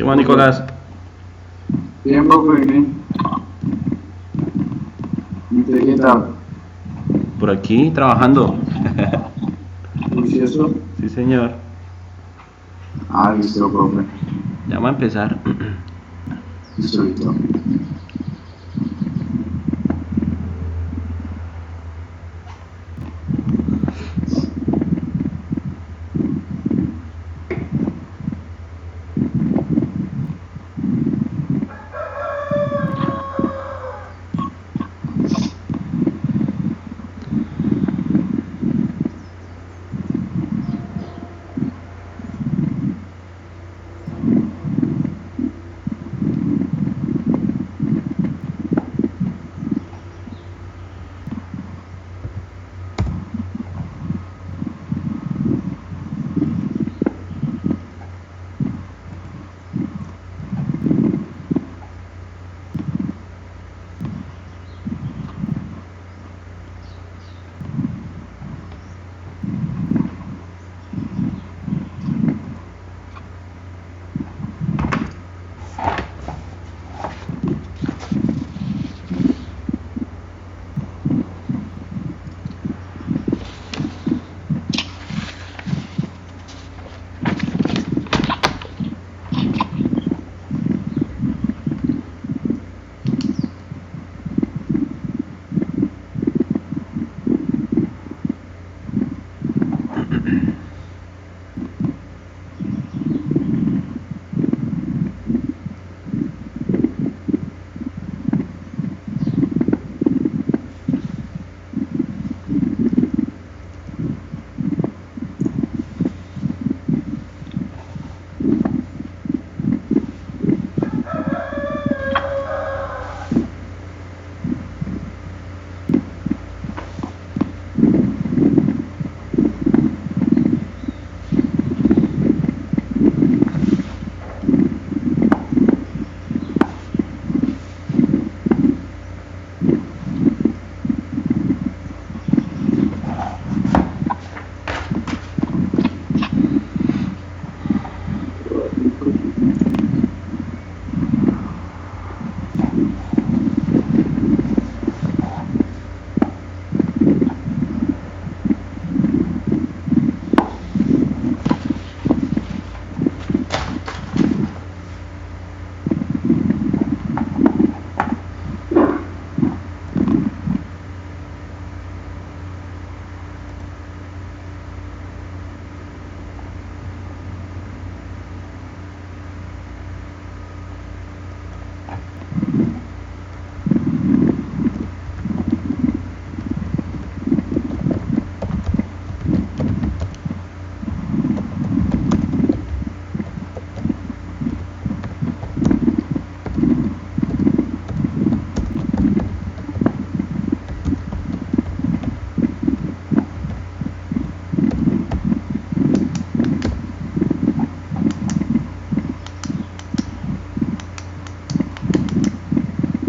más, Nicolás? Bien, profe, bien. ¿Y usted qué tal? Por aquí, trabajando. ¿Juicioso? Sí, señor. Ah, listo, profe. Ya va a empezar. Listo, listo.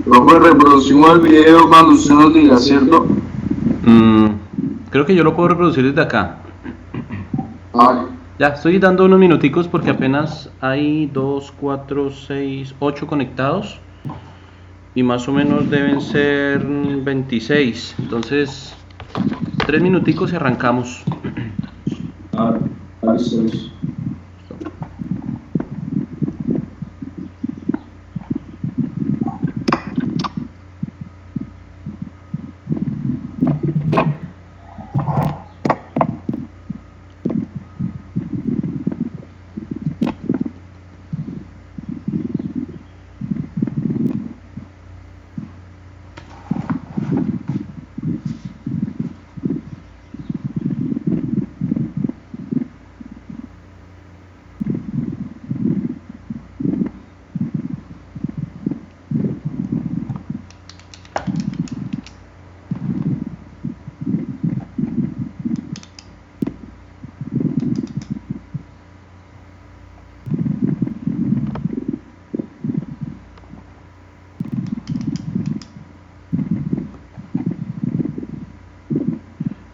Profe, reproducimos el video cuando usted nos diga, ¿cierto? Mm, Creo que yo lo puedo reproducir desde acá. Vale. Ya, estoy dando unos minuticos porque apenas hay 2, 4, 6, 8 conectados. Y más o menos deben ser 26. Entonces, 3 minuticos y arrancamos. Vale, listo, listo.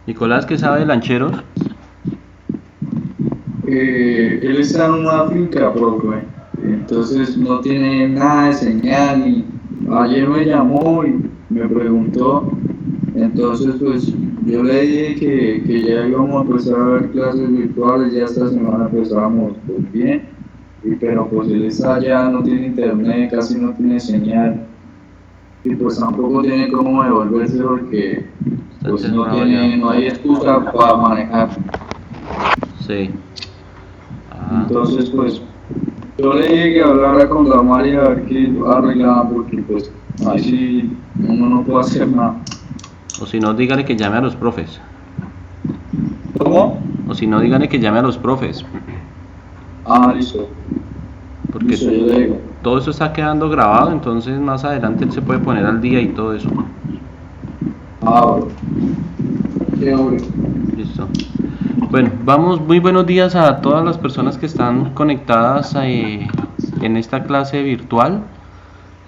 Nicolás, ¿qué sabe de lancheros? Él está en una finca, profe. entonces no tiene nada de señal y ayer me llamó y me preguntó, entonces pues yo le dije que ya íbamos a empezar a ver clases virtuales, ya esta semana empezábamos pues bien, pero pues él está allá, no tiene internet, casi no tiene señal y pues tampoco tiene cómo devolverse porque pues no hay excusa para manejar. Sí. Entonces pues yo le dije que hablara con la María a ver qué arreglaba porque pues ahí sí uno no puede hacer nada. O si no, dígale que llame a los profes. ¿Cómo? O si no, dígale que llame a los profes. Listo. Porque Listo, yo le digo. todo eso está quedando grabado, entonces más adelante él se puede poner al día y todo eso. Bueno. Qué hombre. Listo. Bueno, muy buenos días a todas las personas que están conectadas en esta clase virtual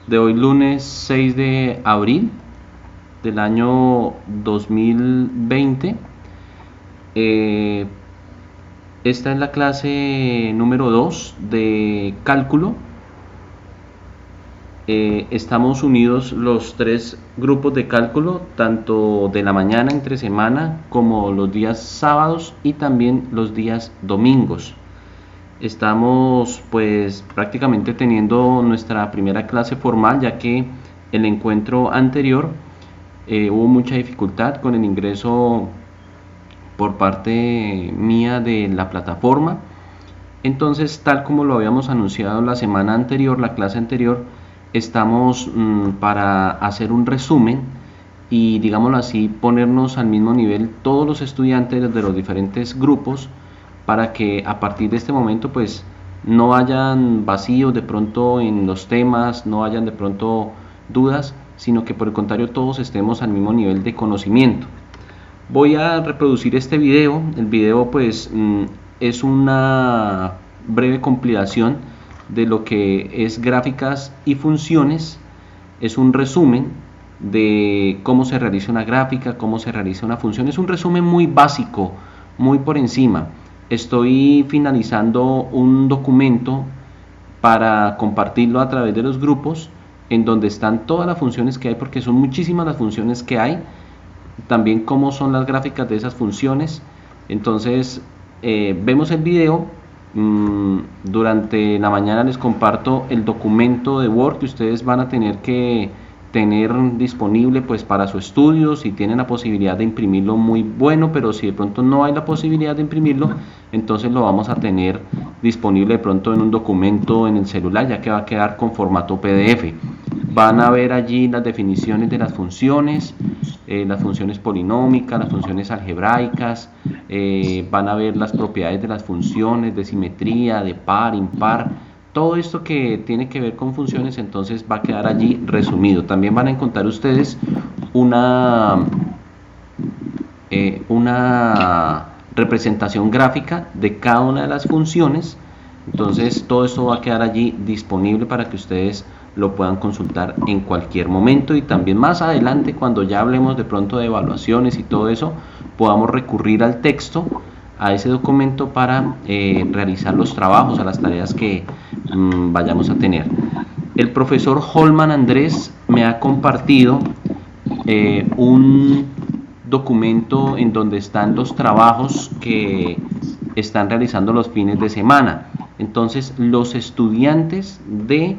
de hoy lunes 6 de abril del año 2020. Esta es la clase número 2 de cálculo. Estamos unidos los 3 grupos de cálculo, tanto de la mañana entre semana como los días sábados y también los días domingos. Estamos pues prácticamente teniendo nuestra primera clase formal, ya que el encuentro anterior hubo mucha dificultad con el ingreso por parte mía de la plataforma. Entonces, tal como lo habíamos anunciado la semana anterior, la clase anterior, estamos para hacer un resumen y, digámoslo así, ponernos al mismo nivel todos los estudiantes de los diferentes grupos, para que a partir de este momento pues no hayan vacíos de pronto en los temas, no hayan de pronto dudas, sino que por el contrario todos estemos al mismo nivel de conocimiento. Voy a reproducir este video. El video pues es una breve compilación de lo que es gráficas y funciones. Es un resumen de cómo se realiza una gráfica, cómo se realiza una función. Es un resumen muy básico, muy por encima. Estoy finalizando un documento para compartirlo a través de los grupos, en donde están todas las funciones que hay, porque son muchísimas las funciones que hay, también cómo son las gráficas de esas funciones. Entonces vemos el video. Durante la mañana les comparto el documento de Word que ustedes van a tener que tener disponible pues para su estudio. Si tienen la posibilidad de imprimirlo, muy bueno, pero si de pronto no hay la posibilidad de imprimirlo, entonces lo vamos a tener disponible de pronto en un documento en el celular, ya que va a quedar con formato PDF. Van a ver allí las definiciones de las funciones polinómicas, las funciones algebraicas, van a ver las propiedades de las funciones, de simetría, de par, impar, todo esto que tiene que ver con funciones. Entonces va a quedar allí resumido. También van a encontrar ustedes una representación gráfica de cada una de las funciones. Entonces todo esto va a quedar allí disponible para que ustedes lo puedan consultar en cualquier momento, y también más adelante, cuando ya hablemos de pronto de evaluaciones y todo eso, podamos recurrir al texto, a ese documento, para realizar los trabajos, a las tareas que vayamos a tener. El profesor Holman Andrés me ha compartido un documento en donde están los trabajos que están realizando los fines de semana. Entonces los estudiantes de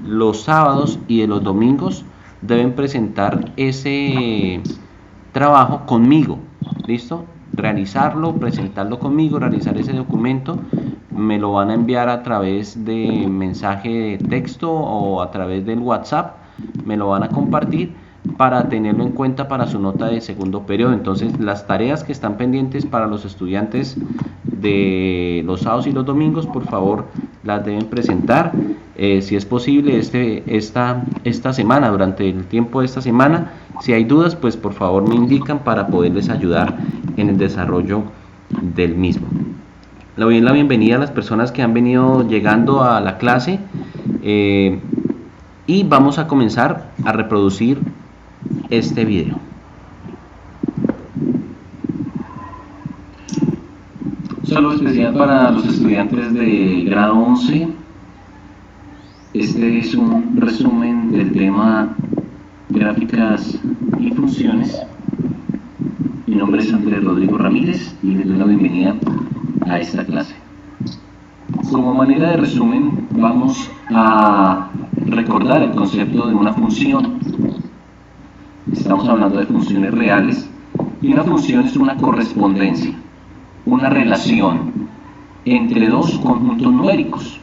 los sábados y de los domingos deben presentar ese trabajo conmigo. ¿Listo? Realizarlo, presentarlo conmigo, realizar ese documento. Me lo van a enviar a través de mensaje de texto o a través del WhatsApp. Me lo van a compartir para tenerlo en cuenta para su nota de segundo periodo. Entonces las tareas que están pendientes para los estudiantes de los sábados y los domingos, por favor las deben presentar, si es posible esta semana, durante el tiempo de esta semana. Si hay dudas, pues por favor me indican para poderles ayudar en el desarrollo del mismo. Le doy la bienvenida a las personas que han venido llegando a la clase, y vamos a comenzar a reproducir este video. Un saludo especial para los estudiantes de grado 11 Este es un resumen del tema gráficas y funciones. Mi nombre es Andrés Rodrigo Ramírez y les doy la bienvenida a esta clase. Como manera de resumen, vamos a recordar el concepto de una función. Estamos hablando de funciones reales y una función es una correspondencia, una relación entre dos conjuntos numéricos,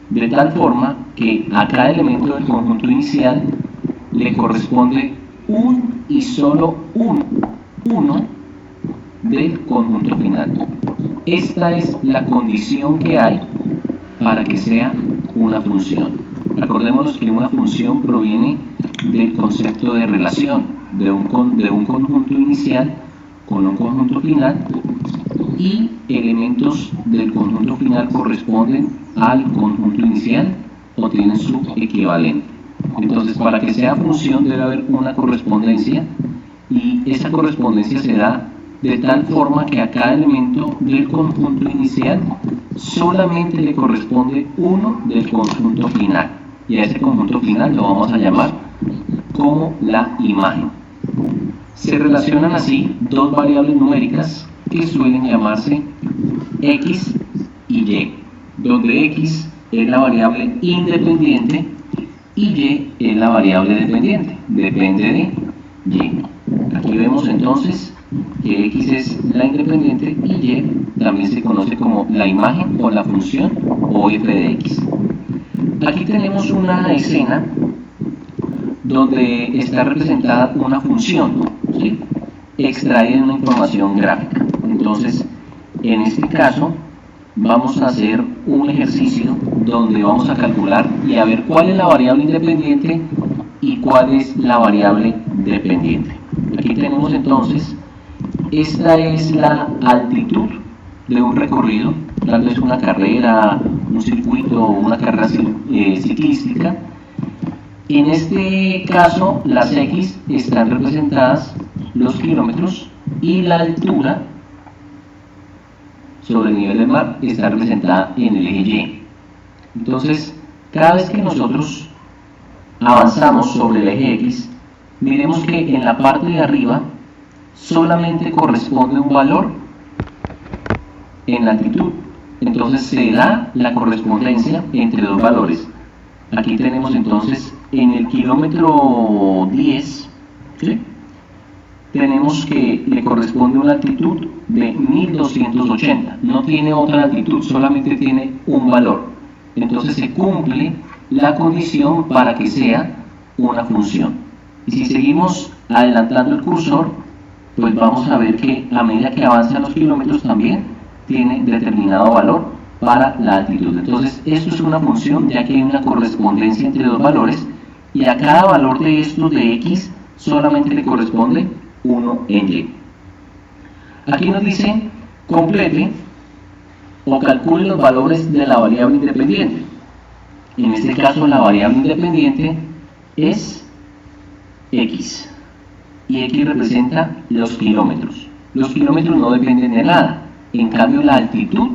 de tal forma que a cada elemento del conjunto inicial le corresponde un y solo uno del conjunto final. Esta es la condición que hay para que sea una función. Recordémonos que una función proviene del concepto de relación, de un conjunto inicial con un conjunto final, y elementos del conjunto final corresponden al conjunto inicial o tienen su equivalente. Entonces, para que sea función debe haber una correspondencia, y esa correspondencia se da de tal forma que a cada elemento del conjunto inicial solamente le corresponde uno del conjunto final, y a ese conjunto final lo vamos a llamar como la imagen. Se relacionan así dos variables numéricas que suelen llamarse X y Y, donde X es la variable independiente y Y es la variable dependiente, depende de Y. Aquí vemos entonces que X es la independiente y Y también se conoce como la imagen o la función o f de X. Aquí tenemos una escena donde está representada una función, ¿sí?, extraída de una información gráfica. Entonces, en este caso, vamos a hacer un ejercicio donde vamos a calcular y a ver cuál es la variable independiente y cuál es la variable dependiente. Aquí tenemos entonces, esta es la altitud de un recorrido, tal vez una carrera, un circuito o una carrera ciclística. En este caso, las X están representadas los kilómetros y la altura sobre el nivel del mar está representada en el eje Y. Entonces, cada vez que nosotros avanzamos sobre el eje X, miremos que en la parte de arriba solamente corresponde un valor en la altitud. Entonces se da la correspondencia entre dos valores. Aquí tenemos entonces en el kilómetro 10, ¿sí?, tenemos que le corresponde una altitud de 1280, no tiene otra altitud, solamente tiene un valor. Entonces se cumple la condición para que sea una función. Y si seguimos adelantando el cursor, pues vamos a ver que a medida que avanzan los kilómetros también tiene determinado valor para la altitud. Entonces esto es una función, ya que hay una correspondencia entre dos valores, y a cada valor de estos de X solamente le corresponde 1 en Y. Aquí nos dice complete o calcule los valores de la variable independiente. En este caso la variable independiente es X, y X representa los kilómetros. Los kilómetros no dependen de nada, en cambio la altitud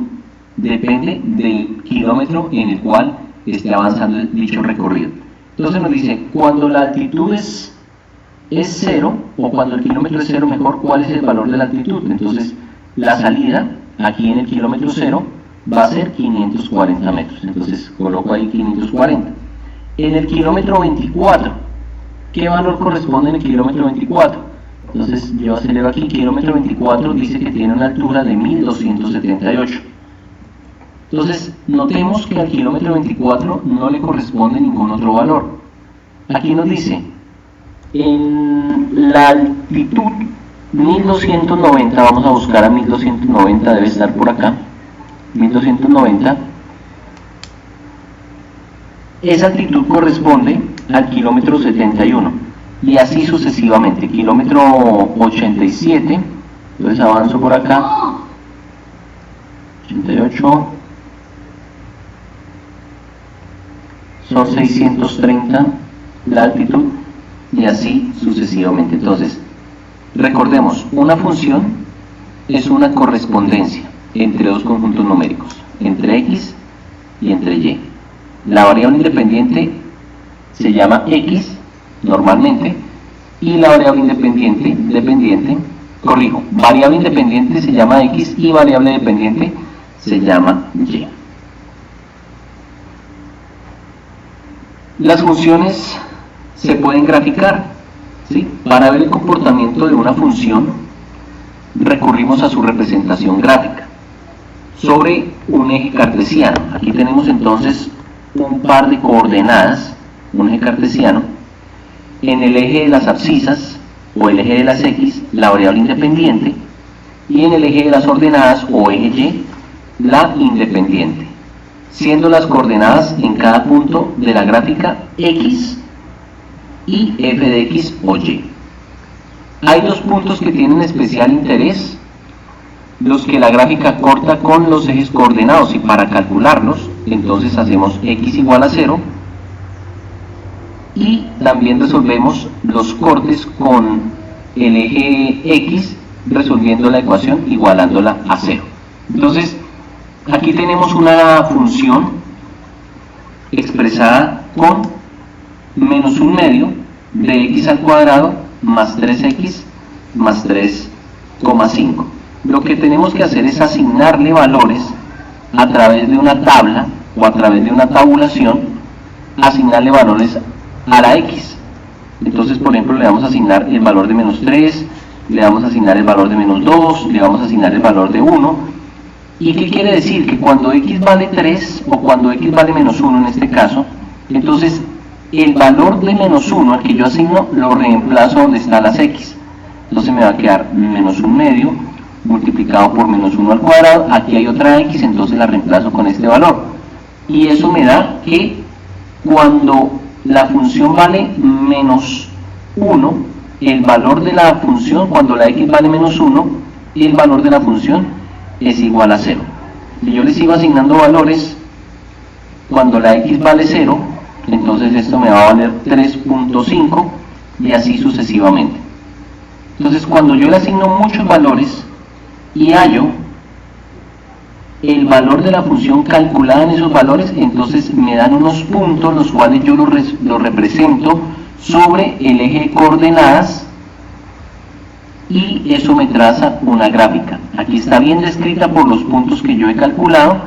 depende del kilómetro en el cual esté avanzando dicho recorrido. Entonces nos dice, cuando la altitud es 0, o cuando el kilómetro es 0, mejor, ¿cuál es el valor de la altitud? Entonces la salida aquí en el kilómetro 0 va a ser 540 metros. Entonces coloco ahí 540. En el kilómetro 24, ¿qué valor corresponde en el kilómetro 24? Entonces yo acelero aquí. Kilómetro 24 dice que tiene una altura de 1278. Entonces notemos que al kilómetro 24 no le corresponde ningún otro valor. Aquí nos dice, en la altitud 1290, vamos a buscar a 1290, debe estar por acá, 1290, esa altitud corresponde al kilómetro 71, y así sucesivamente. Kilómetro 87, entonces avanzo por acá, 88, son 630 la altitud, y así sucesivamente. Entonces, recordemos, una función es una correspondencia entre dos conjuntos numéricos, entre X y entre Y. La variable independiente se llama X normalmente, y la variable variable independiente se llama X y variable dependiente se llama Y. Las funciones se pueden graficar, ¿sí? Para ver el comportamiento de una función recurrimos a su representación gráfica sobre un eje cartesiano. Aquí tenemos entonces un par de coordenadas, un eje cartesiano. En el eje de las abscisas o el eje de las X, la variable independiente, y en el eje de las ordenadas o eje Y, la independiente, siendo las coordenadas en cada punto de la gráfica X y f de X o Y. Hay dos puntos que tienen especial interés, los que la gráfica corta con los ejes coordenados, y para calcularlos entonces hacemos X igual a 0, y también resolvemos los cortes con el eje X resolviendo la ecuación igualándola a 0. Entonces aquí tenemos una función expresada con menos un medio de x al cuadrado más 3x más 3,5. Lo que tenemos que hacer es asignarle valores a través de una tabla o a través de una tabulación, asignarle valores a la x. Entonces, por ejemplo, le vamos a asignar el valor de menos 3, le vamos a asignar el valor de menos 2, le vamos a asignar el valor de 1. ¿Y qué quiere decir? Que cuando x vale 3 o cuando x vale menos 1 en este caso, entonces el valor de menos 1 al que yo asigno lo reemplazo donde están las x. Entonces me va a quedar menos un medio multiplicado por menos 1 al cuadrado. Aquí hay otra x, entonces la reemplazo con este valor. Y eso me da que cuando la función vale menos 1, el valor de la función, cuando la x vale menos 1, el valor de la función es igual a 0. Si yo le sigo asignando valores, cuando la x vale 0, entonces esto me va a valer 3.5 y así sucesivamente. Entonces cuando yo le asigno muchos valores y hallo el valor de la función calculada en esos valores, entonces me dan unos puntos los cuales yo los represento sobre el eje de coordenadas y eso me traza una gráfica. Aquí está bien descrita por los puntos que yo he calculado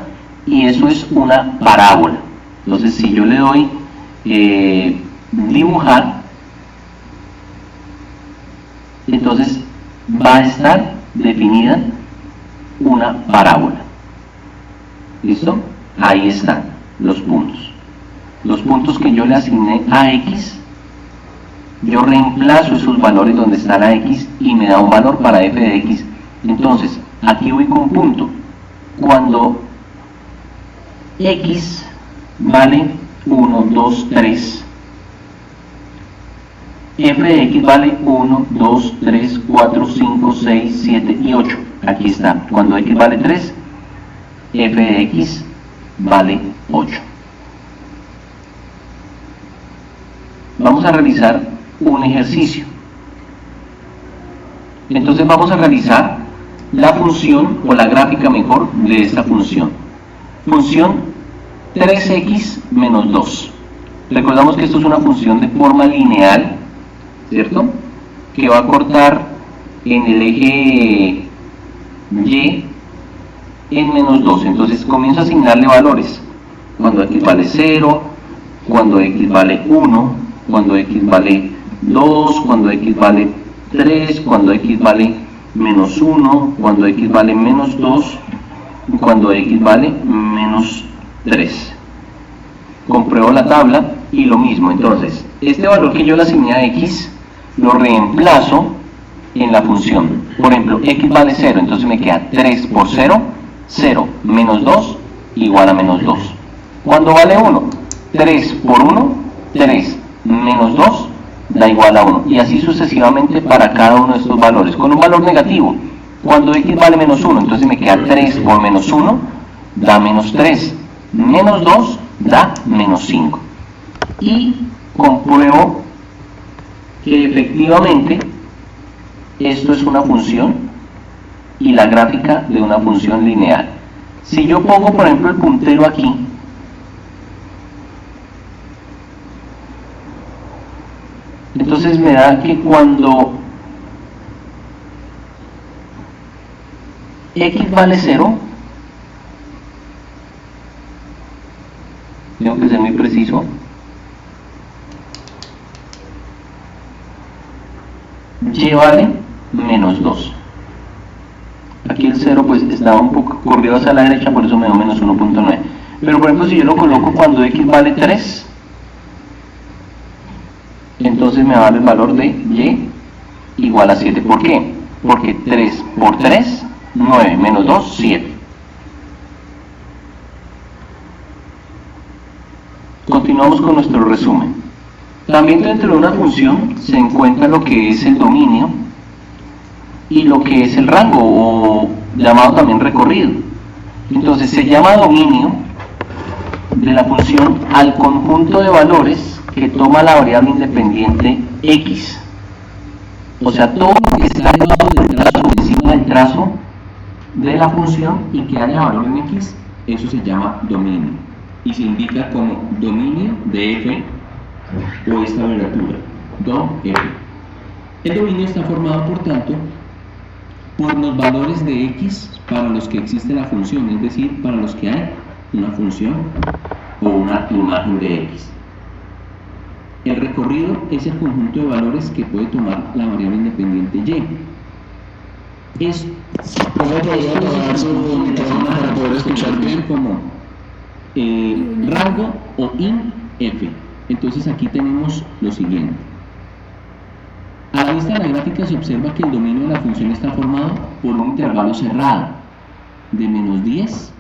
y eso es una parábola. Entonces si yo le doy dibujar, entonces va a estar definida una parábola. ¿Listo? Ahí están los puntos. Los puntos que yo le asigné a x, yo reemplazo esos valores donde está la x y me da un valor para f de x. Entonces, aquí ubico un punto. Cuando x vale 1, 2, 3, f de x vale 1, 2, 3, 4, 5, 6, 7 y 8. Aquí está. Cuando x vale 3, f de x vale 8. Vamos a realizar un ejercicio. Entonces vamos a realizar la función o la gráfica mejor de esta función. Función 3x menos 2. Recordamos que esto es una función de forma lineal, ¿cierto? Que va a cortar en el eje y en menos 2. Entonces comienzo a asignarle valores. Cuando x vale 0, cuando x vale 1, cuando x vale 2, cuando x vale 3, cuando x vale menos 1, cuando x vale menos 2, y cuando x vale menos 3. Compruebo la tabla y lo mismo. Entonces, este valor que yo le asigné a x, lo reemplazo en la función. Por ejemplo, x vale 0, entonces me queda 3 por 0, 0 menos 2 igual a menos 2. Cuando vale 1, 3 por 1, 3 menos 2 da igual a 1. Y así sucesivamente para cada uno de estos valores, con un valor negativo. Cuando x vale menos 1, entonces me queda 3 por menos 1, da menos 3. Menos 2 da menos 5. Y compruebo que efectivamente esto es una función y la gráfica de una función lineal. Si yo pongo por ejemplo el puntero aquí Entonces me da que cuando x vale 0, tengo que ser muy preciso, y vale menos 2. Aquí el 0 pues estaba un poco corrido hacia la derecha, por eso me dio menos 1.9. Pero por ejemplo, si yo lo coloco cuando x vale 3, entonces me va a dar el valor de y igual a 7. ¿Por qué? Porque 3 por 3, 9, menos 2, 7. Continuamos con nuestro resumen. También dentro de una función se encuentra lo que es el dominio y lo que es el rango, o llamado también recorrido. Entonces se llama dominio de la función al conjunto de valores que toma la variable independiente x. O sea, todo lo que está debajo del trazo, encima del trazo de la función y que haya valor en x, eso se llama dominio. Y se indica como dominio de f o esta abreviatura, do-f. El dominio está formado, por tanto, por los valores de x para los que existe la función, es decir, para los que hay una función o una imagen de x. El recorrido es el conjunto de valores que puede tomar la variable independiente y. ¿Cómo podría apagar su micrófono para poder escuchar bien? Como rango o in-f. Entonces aquí tenemos lo siguiente. A la vista de la gráfica se observa que el dominio de la función está formado por un intervalo cerrado de menos 10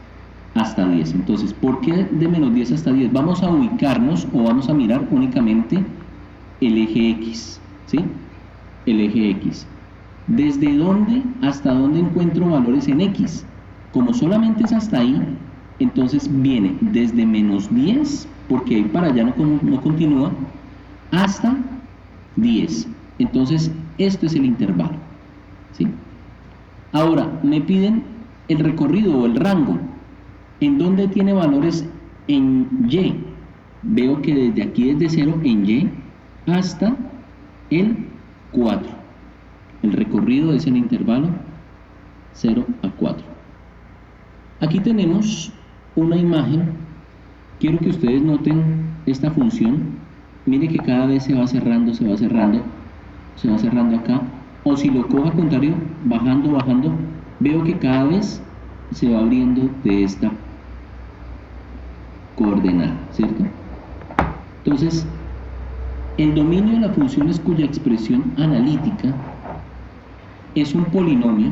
hasta 10. Entonces, ¿por qué de menos 10 hasta 10? Vamos a ubicarnos o vamos a mirar únicamente el eje X, ¿sí? El eje X. ¿Desde dónde hasta dónde encuentro valores en X? Como solamente es hasta ahí, entonces viene desde menos 10, porque ahí para allá no continúa, hasta 10. Entonces, esto es el intervalo, ¿sí? Ahora, me piden el recorrido o el rango. ¿En dónde tiene valores en Y? Veo que desde aquí, desde 0 en Y, hasta el 4. El recorrido es el intervalo 0 a 4. Aquí tenemos una imagen. Quiero que ustedes noten esta función. Mire que cada vez se va cerrando, se va cerrando, se va cerrando acá. O si lo cojo al contrario, bajando, bajando, veo que cada vez se va abriendo de esta coordenada, ¿cierto? Entonces, el dominio de la función es cuya expresión analítica es un polinomio,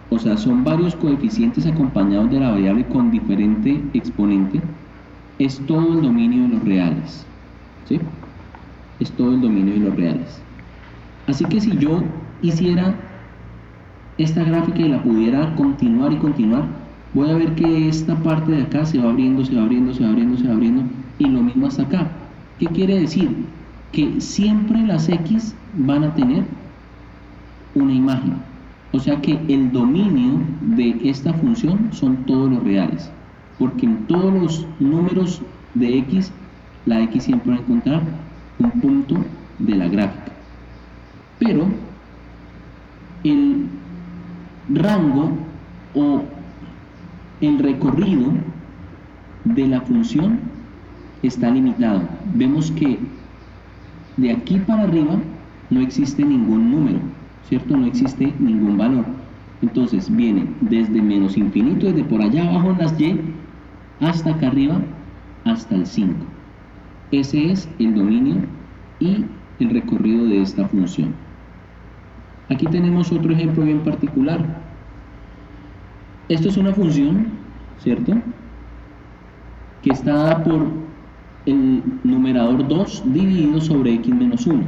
o sea, son varios coeficientes acompañados de la variable con diferente exponente, es todo el dominio de los reales, ¿sí? Es todo el dominio de los reales. Así que si yo hiciera esta gráfica y la pudiera continuar y continuar, voy a ver que esta parte de acá se va abriendo, se va abriendo, se va abriendo, se va abriendo, y lo mismo hasta acá. ¿Qué quiere decir? Que siempre las x van a tener una imagen. O sea que el dominio de esta función son todos los reales, porque en todos los números de x, la x siempre va a encontrar un punto de la gráfica. Pero el rango o el recorrido de la función está limitado. Vemos que de aquí para arriba no existe ningún número, ¿cierto? No existe ningún valor. Entonces viene desde menos infinito, desde por allá abajo en las y, hasta acá arriba, hasta el 5. Ese es el dominio y el recorrido de esta función. Aquí tenemos otro ejemplo bien particular. Esto es una función, ¿cierto?, que está dada por el numerador 2 dividido sobre x menos 1.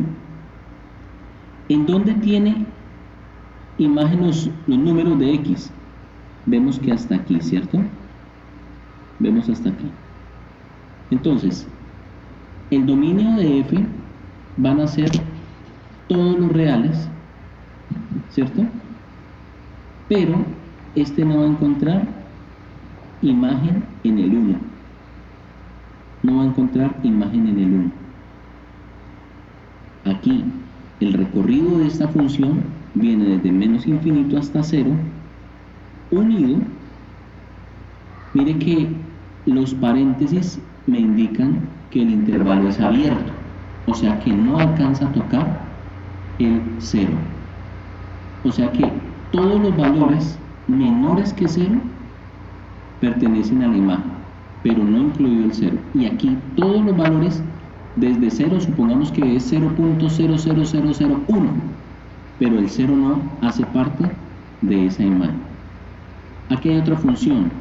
¿En dónde tiene imagen los números de x? Vemos que hasta aquí, ¿cierto? Vemos hasta aquí. Entonces, el dominio de f van a ser todos los reales, ¿cierto? Pero este no va a encontrar imagen en el 1. No va a encontrar imagen en el 1. aquí el recorrido de esta función viene desde menos infinito hasta 0, unido, mire que los paréntesis me indican que el intervalo es abierto, o sea que no alcanza a tocar el 0. O sea que todos los valores menores que 0 pertenecen a la imagen, pero no incluido el 0. Y aquí todos los valores desde 0, supongamos que es 0.00001, pero el 0 no hace parte de esa imagen. Aquí hay otra función.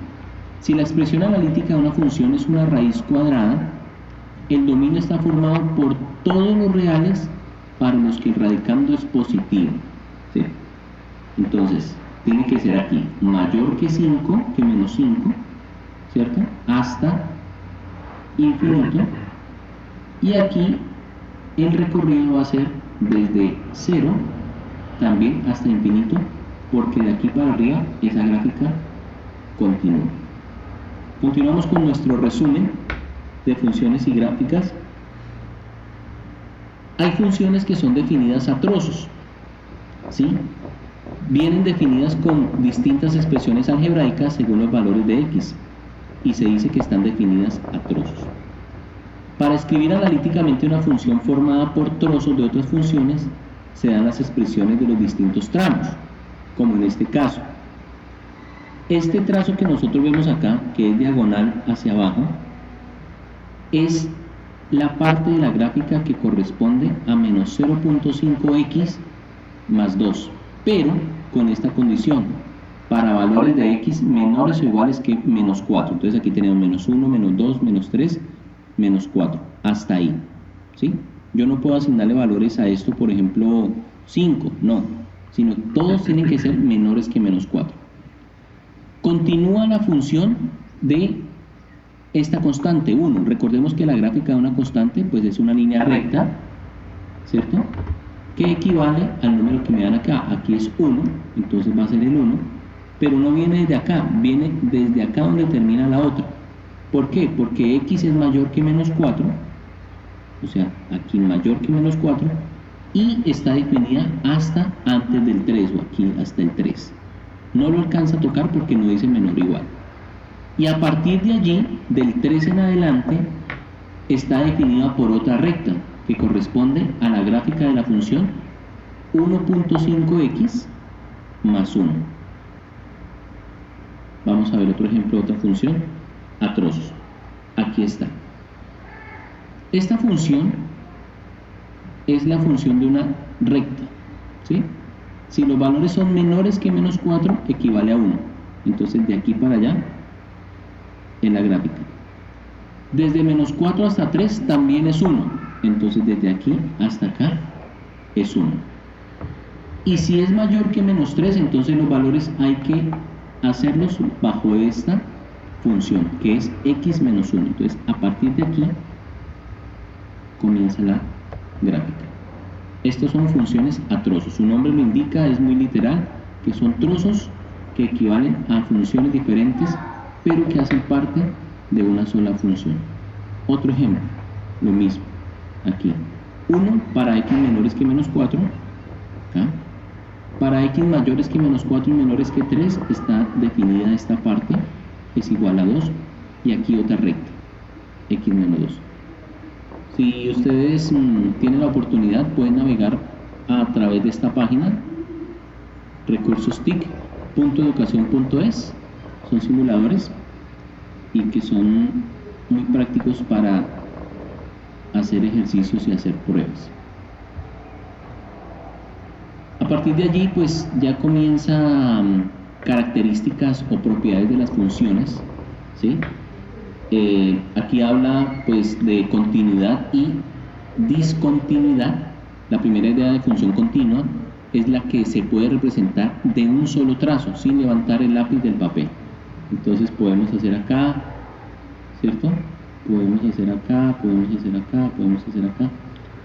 Si la expresión analítica de una función es una raíz cuadrada, el dominio está formado por todos los reales para los que el radicando es positivo, ¿sí? Entonces, tiene que ser aquí mayor que 5, que menos 5, ¿cierto? Hasta infinito. Y aquí el recorrido va a ser desde 0 también hasta infinito, porque de aquí para arriba esa gráfica continúa. Continuamos con nuestro resumen de funciones y gráficas. Hay funciones que son definidas a trozos, ¿sí? Vienen definidas con distintas expresiones algebraicas según los valores de x, y se dice que están definidas a trozos. Para escribir analíticamente una función formada por trozos de otras funciones, se dan las expresiones de los distintos tramos, como en este caso. Este trazo que nosotros vemos acá, que es diagonal hacia abajo, es la parte de la gráfica que corresponde a menos 0.5x más 2, pero con esta condición, para valores de x menores o iguales que menos 4. Entonces aquí tenemos menos 1, menos 2, menos 3, menos 4, hasta ahí, ¿sí? Yo no puedo asignarle valores a esto, por ejemplo, 5, no, sino todos tienen que ser menores que menos 4. Continúa la función de esta constante 1. Recordemos que la gráfica de una constante pues es una línea recta, ¿cierto? Que equivale al número que me dan acá. Aquí es 1, entonces va a ser el 1, pero no viene desde acá, viene desde acá donde termina la otra. ¿Por qué? Porque x es mayor que menos 4, o sea, aquí mayor que menos 4, y está definida hasta antes del 3, o aquí hasta el 3. No lo alcanza a tocar porque no dice menor o igual. Y a partir de allí, del 3 en adelante, está definida por otra recta, que corresponde a la gráfica de la función 1.5x más 1. Vamos a ver otro ejemplo de otra función a trozos. Aquí está. Esta función es la función de una recta, ¿sí? Si los valores son menores que menos 4, equivale a 1. Entonces de aquí para allá en la gráfica. Desde menos 4 hasta 3 también es 1. Entonces desde aquí hasta acá es 1. Y si es mayor que menos 3, entonces los valores hay que hacerlos bajo esta función, que es x menos 1. Entonces a partir de aquí comienza la gráfica. Estas son funciones a trozos. Su nombre lo indica, es muy literal, que son trozos que equivalen a funciones diferentes, pero que hacen parte de una sola función. Otro ejemplo, lo mismo, aquí. 1 para x menores que menos 4, acá. Para x mayores que menos 4 y menores que 3 está definida esta parte, es igual a 2, y aquí otra recta, x menos 2. Si ustedes tienen la oportunidad, pueden navegar a través de esta página, recursostic.educación.es. Son simuladores y que son muy prácticos para hacer ejercicios y hacer pruebas. A partir de allí, pues ya comienza características o propiedades de las funciones, ¿sí? Aquí habla pues de continuidad y discontinuidad. La primera idea de función continua es la que se puede representar de un solo trazo, sin levantar el lápiz del papel. Entonces podemos hacer acá, ¿cierto? Podemos hacer acá, podemos hacer acá, podemos hacer acá.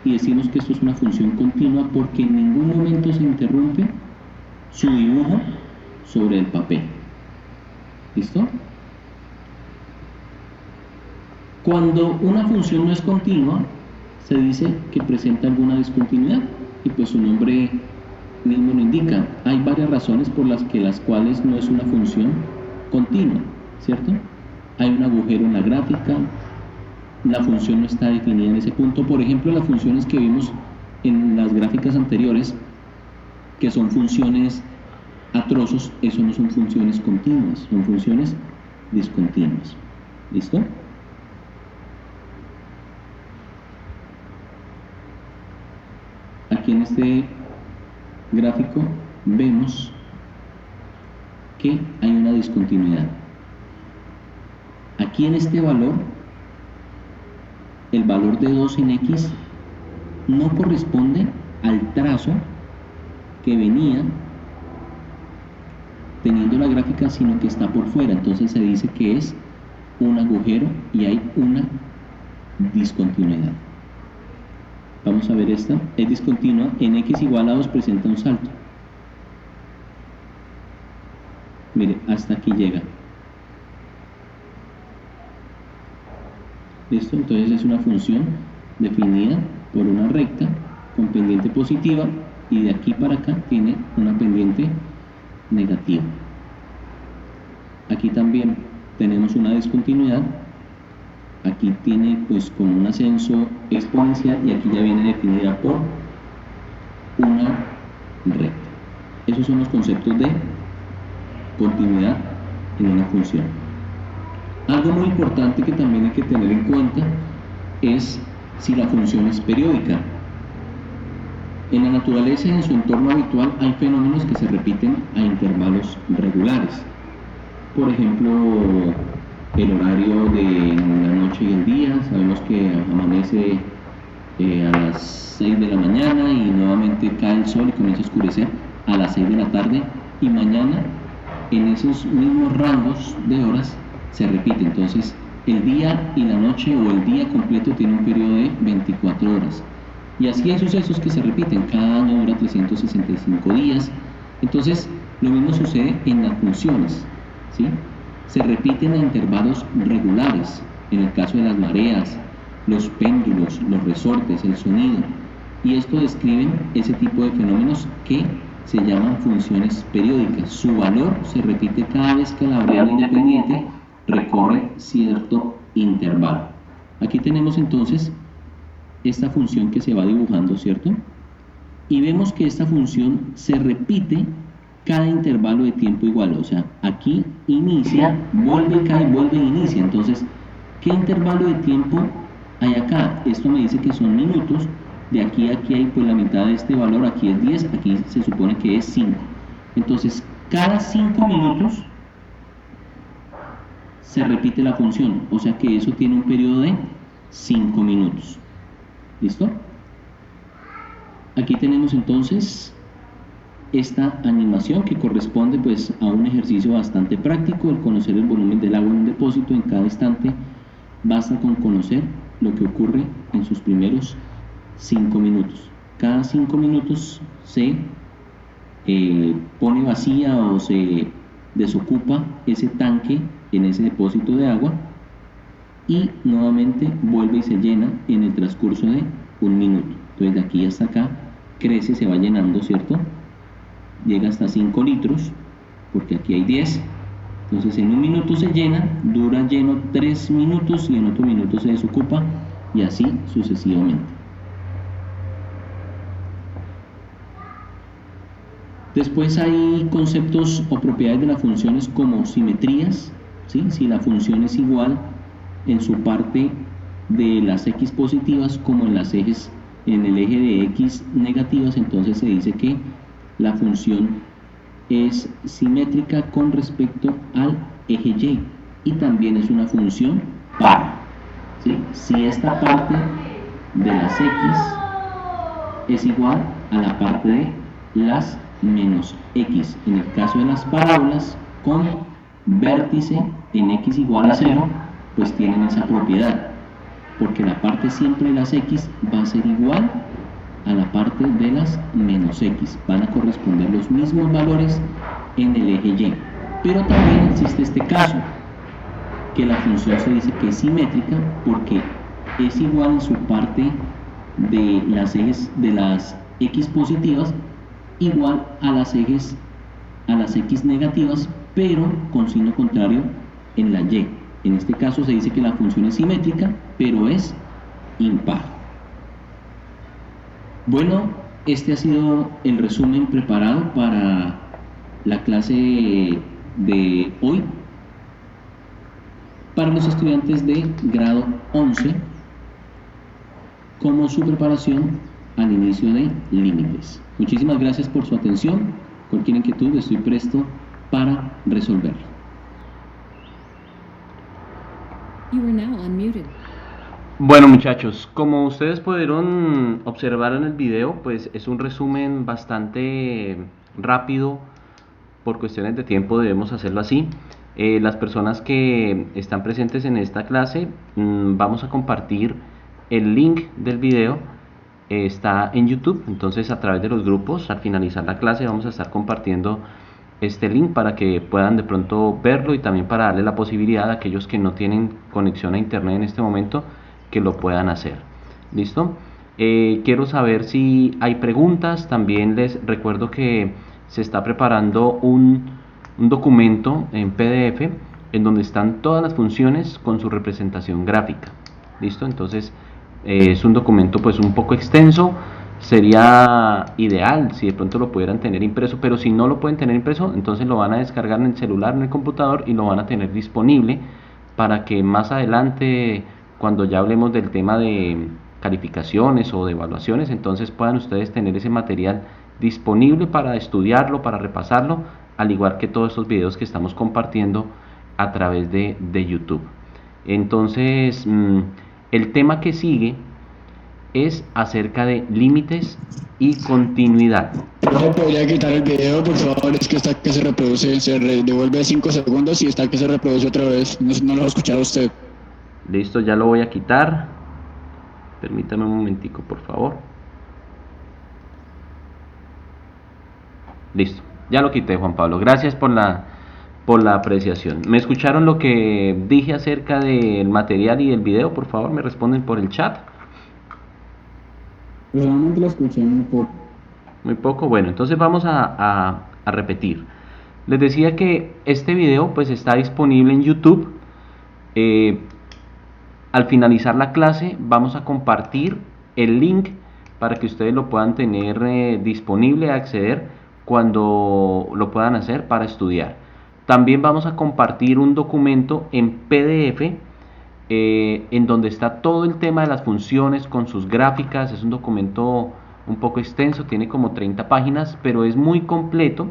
Y decimos que esto es una función continua porque en ningún momento se interrumpe su dibujo sobre el papel. ¿Listo? Cuando una función no es continua, se dice que presenta alguna discontinuidad, y pues su nombre mismo lo indica. Hay varias razones por las cuales no es una función continua, ¿cierto? Hay un agujero en la gráfica, la función no está definida en ese punto. Por ejemplo, las funciones que vimos en las gráficas anteriores, que son funciones a trozos, eso no son funciones continuas, son funciones discontinuas. ¿Listo? Aquí en este gráfico vemos que hay una discontinuidad. Aquí en este valor, el valor de 2 en X no corresponde al trazo que venía teniendo la gráfica, sino que está por fuera. Entonces se dice que es un agujero y hay una discontinuidad. Vamos a ver esta, es discontinua. En X igual a 2 presenta un salto. Mire, hasta aquí llega. ¿Listo? Entonces es una función definida por una recta con pendiente positiva, y de aquí para acá tiene una pendiente negativa. Aquí también tenemos una discontinuidad. Aquí tiene pues como un ascenso exponencial, y aquí ya viene definida por una recta. Esos son los conceptos de continuidad en una función. Algo muy importante que también hay que tener en cuenta es si la función es periódica. En la naturaleza y en su entorno habitual hay fenómenos que se repiten a intervalos regulares. Por ejemplo, el horario de la noche y el día. Sabemos que amanece a las 6 de la mañana y nuevamente cae el sol y comienza a oscurecer a las 6 de la tarde, y mañana en esos mismos rangos de horas se repite. Entonces el día y la noche, o el día completo, tiene un periodo de 24 horas. Y así hay sucesos que se repiten. Cada año dura 365 días. Entonces, lo mismo sucede en las funciones, ¿sí? Se repiten a intervalos regulares. En el caso de las mareas, los péndulos, los resortes, el sonido. Y esto describen ese tipo de fenómenos que se llaman funciones periódicas. Su valor se repite cada vez que la variable independiente recorre cierto intervalo. Aquí tenemos entonces esta función que se va dibujando, ¿cierto? Y vemos que esta función se repite cada intervalo de tiempo igual. O sea, aquí inicia, vuelve, cae, vuelve e inicia. Entonces, ¿qué intervalo de tiempo hay acá? Esto me dice que son minutos. De aquí a aquí hay pues la mitad de este valor. Aquí es 10, aquí se supone que es 5. Entonces, cada 5 minutos se repite la función. O sea que eso tiene un periodo de 5 minutos. ¿Listo? Aquí tenemos entonces esta animación que corresponde pues a un ejercicio bastante práctico, el conocer el volumen del agua en un depósito en cada instante. Basta con conocer lo que ocurre en sus primeros 5 minutos. Cada 5 minutos se pone vacía o se desocupa ese tanque en ese depósito de agua, y nuevamente vuelve y se llena en el transcurso de 1 minuto. Entonces de aquí hasta acá crece, se va llenando, ¿cierto? Llega hasta 5 litros, porque aquí hay 10. Entonces en 1 minuto se llena, dura lleno 3 minutos y en otro minuto se desocupa, y así sucesivamente. Después hay conceptos o propiedades de las funciones como simetrías, ¿sí? Si la función es igual en su parte de las x positivas como en el eje de x negativas, entonces se dice que la función es simétrica con respecto al eje y, y también es una función par, ¿sí? Si esta parte de las x es igual a la parte de las menos x. En el caso de las parábolas con vértice en x igual a 0, pues tienen esa propiedad, porque la parte siempre de las x va a ser igual a la parte de las menos x. Van a corresponder los mismos valores en el eje y. Pero también existe este caso, que la función se dice que es simétrica porque es igual en su parte de las X positivas igual a las X negativas, pero con signo contrario en la Y. En este caso se dice que la función es simétrica, pero es impar. Bueno, este ha sido el resumen preparado para la clase de hoy para los estudiantes de grado 11 como su preparación al inicio de límites. Muchísimas gracias por su atención. Cualquier inquietud estoy presto para resolverlo. You are now unmuted. Bueno, muchachos, como ustedes pudieron observar en el video, pues es un resumen bastante rápido. Por cuestiones de tiempo debemos hacerlo así. Las personas que están presentes en esta clase, vamos a compartir el link del video. Está en YouTube, entonces a través de los grupos, al finalizar la clase vamos a estar compartiendo este link para que puedan de pronto verlo y también para darle la posibilidad a aquellos que no tienen conexión a internet en este momento que lo puedan hacer. ¿Listo? Quiero saber si hay preguntas. También les recuerdo que se está preparando un documento en PDF en donde están todas las funciones con su representación gráfica. ¿Listo? Entonces es un documento pues un poco extenso. Sería ideal si de pronto lo pudieran tener impreso, pero si no lo pueden tener impreso, entonces lo van a descargar en el celular, en el computador, y lo van a tener disponible para que más adelante, cuando ya hablemos del tema de calificaciones o de evaluaciones, entonces puedan ustedes tener ese material disponible para estudiarlo, para repasarlo, al igual que todos estos videos que estamos compartiendo a través de YouTube. Entonces, el tema que sigue es acerca de límites y continuidad. ¿No podría quitar el video, por favor? Es que está que se reproduce, devuelve 5 segundos y está que se reproduce otra vez. No lo va a escuchar usted. Listo, ya lo voy a quitar. Permítame un momentico, por favor. Listo, ya lo quité, Juan Pablo. Gracias por la apreciación. ¿Me escucharon lo que dije acerca del material y del video? Por favor, me responden por el chat. Realmente lo escuché muy poco. Muy poco. Bueno, entonces vamos a repetir. Les decía que este video pues está disponible en YouTube. Al finalizar la clase vamos a compartir el link para que ustedes lo puedan tener disponible, acceder cuando lo puedan hacer para estudiar. También vamos a compartir un documento en PDF en donde está todo el tema de las funciones con sus gráficas. Es un documento un poco extenso, tiene como 30 páginas, pero es muy completo.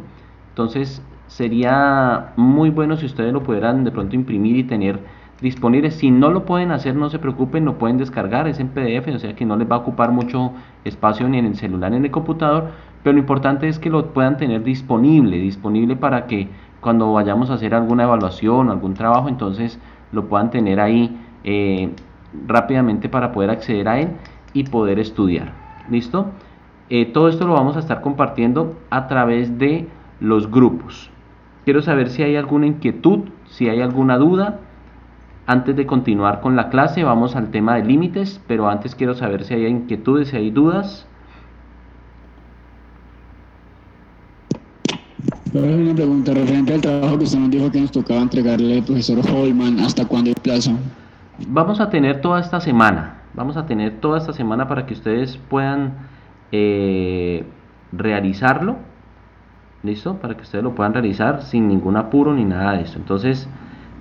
Entonces sería muy bueno si ustedes lo pudieran de pronto imprimir y tener disponible. Si no lo pueden hacer, no se preocupen, lo pueden descargar, es en PDF, o sea que no les va a ocupar mucho espacio ni en el celular ni en el computador, pero lo importante es que lo puedan tener disponible para que cuando vayamos a hacer alguna evaluación o algún trabajo, entonces lo puedan tener ahí rápidamente para poder acceder a él y poder estudiar. ¿Listo? Todo esto lo vamos a estar compartiendo a través de los grupos. Quiero saber si hay alguna inquietud, si hay alguna duda. Antes de continuar con la clase, vamos al tema de límites, pero antes quiero saber si hay inquietudes, si hay dudas. Ahora una pregunta referente al trabajo que usted nos dijo que nos tocaba entregarle al profesor Holman. ¿Hasta cuándo hay plazo? Vamos a tener toda esta semana. Para que ustedes puedan realizarlo. ¿Listo? Para que ustedes lo puedan realizar sin ningún apuro ni nada de eso. Entonces,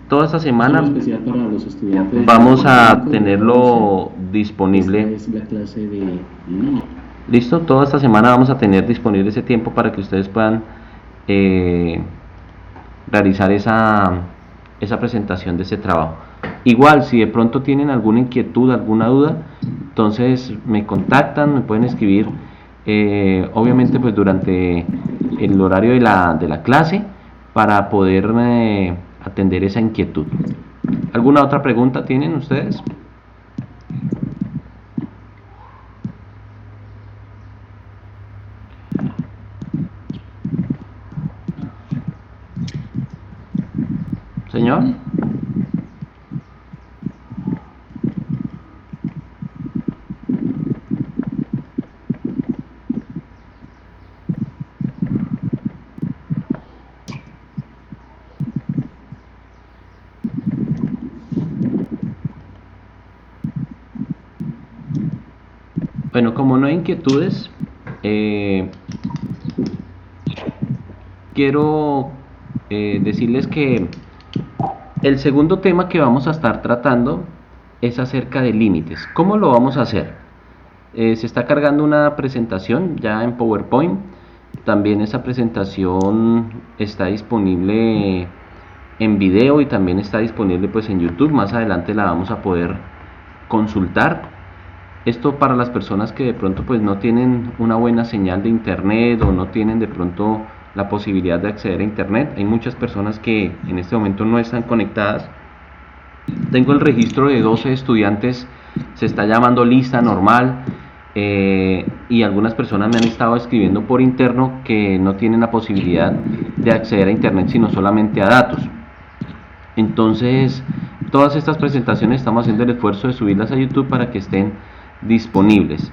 toda esta semana especial para los estudiantes vamos a tenerlo disponible. Esta es la clase de línea. Listo, toda esta semana vamos a tener disponible ese tiempo para que ustedes puedan realizar esa presentación de ese trabajo. Igual, si de pronto tienen alguna inquietud, alguna duda, entonces me contactan, me pueden escribir, obviamente pues durante el horario de la clase, para poder atender esa inquietud. ¿Alguna otra pregunta tienen ustedes? Señor. Bueno, como no hay inquietudes, quiero decirles que el segundo tema que vamos a estar tratando es acerca de límites. ¿Cómo lo vamos a hacer? Se está cargando una presentación ya en PowerPoint. También esa presentación está disponible en video y también está disponible pues en YouTube. Más adelante la vamos a poder consultar. Esto para las personas que de pronto pues no tienen una buena señal de internet o no tienen de pronto la posibilidad de acceder a internet. Hay muchas personas que en este momento no están conectadas. Tengo el registro de 12 estudiantes, se está llamando lista normal, y algunas personas me han estado escribiendo por interno que no tienen la posibilidad de acceder a internet sino solamente a datos. Entonces todas estas presentaciones estamos haciendo el esfuerzo de subirlas a YouTube para que estén disponibles.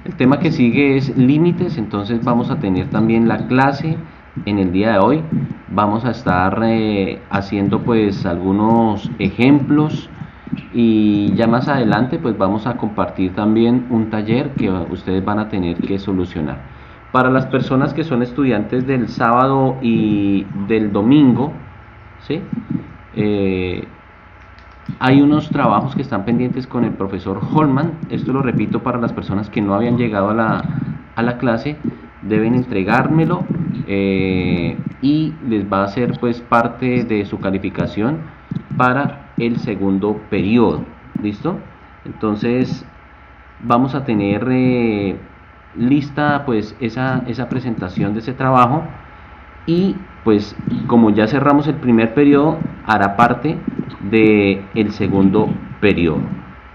El tema que sigue es límites, entonces vamos a tener también la clase en el día de hoy. Vamos a estar haciendo pues algunos ejemplos y ya más adelante pues vamos a compartir también un taller que ustedes van a tener que solucionar. Para las personas que son estudiantes del sábado y del domingo, ¿sí? Hay unos trabajos que están pendientes con el profesor Holman. Esto lo repito para las personas que no habían llegado a la clase. Deben entregármelo y les va a ser pues parte de su calificación para el segundo periodo. ¿Listo? Entonces vamos a tener lista pues esa presentación de ese trabajo. Y pues como ya cerramos el primer periodo, hará parte del segundo periodo.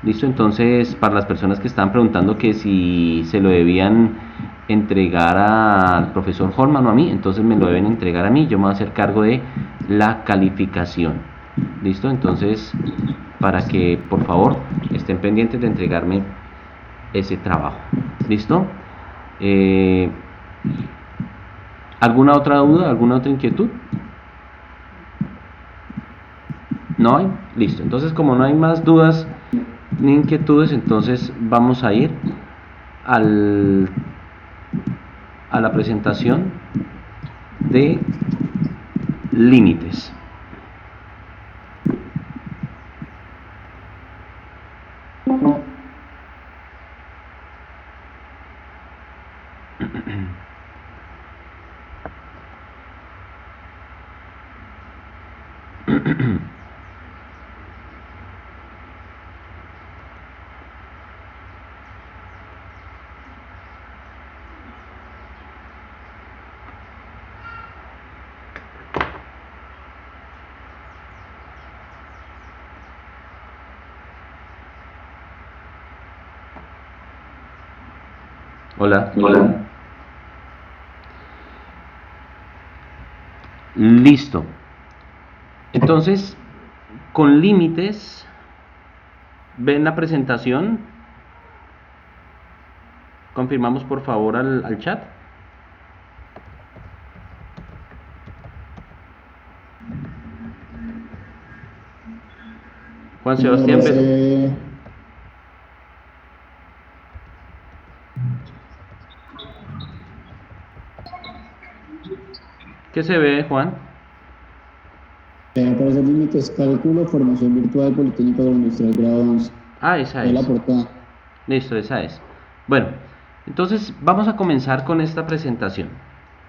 ¿Listo? Entonces, para las personas que están preguntando que si se lo debían entregar al profesor Holman o a mí, entonces me lo deben entregar a mí. Yo me voy a hacer cargo de la calificación. ¿Listo? Entonces, para que por favor estén pendientes de entregarme ese trabajo. ¿Listo? ¿Alguna otra duda? ¿Alguna otra inquietud? ¿No hay? Listo. Entonces, como no hay más dudas ni inquietudes, entonces vamos a ir a la presentación de límites. Hola. Hola. Listo. Entonces, con límites, ¿ven la presentación? Confirmamos por favor al chat. Juan Sebastián. ¿Qué se ve, Juan? Aparece límites, cálculo, formación virtual, Politécnico de la Industrial grado 11. Ah, esa es. La portada. Listo, esa es. Bueno, entonces vamos a comenzar con esta presentación.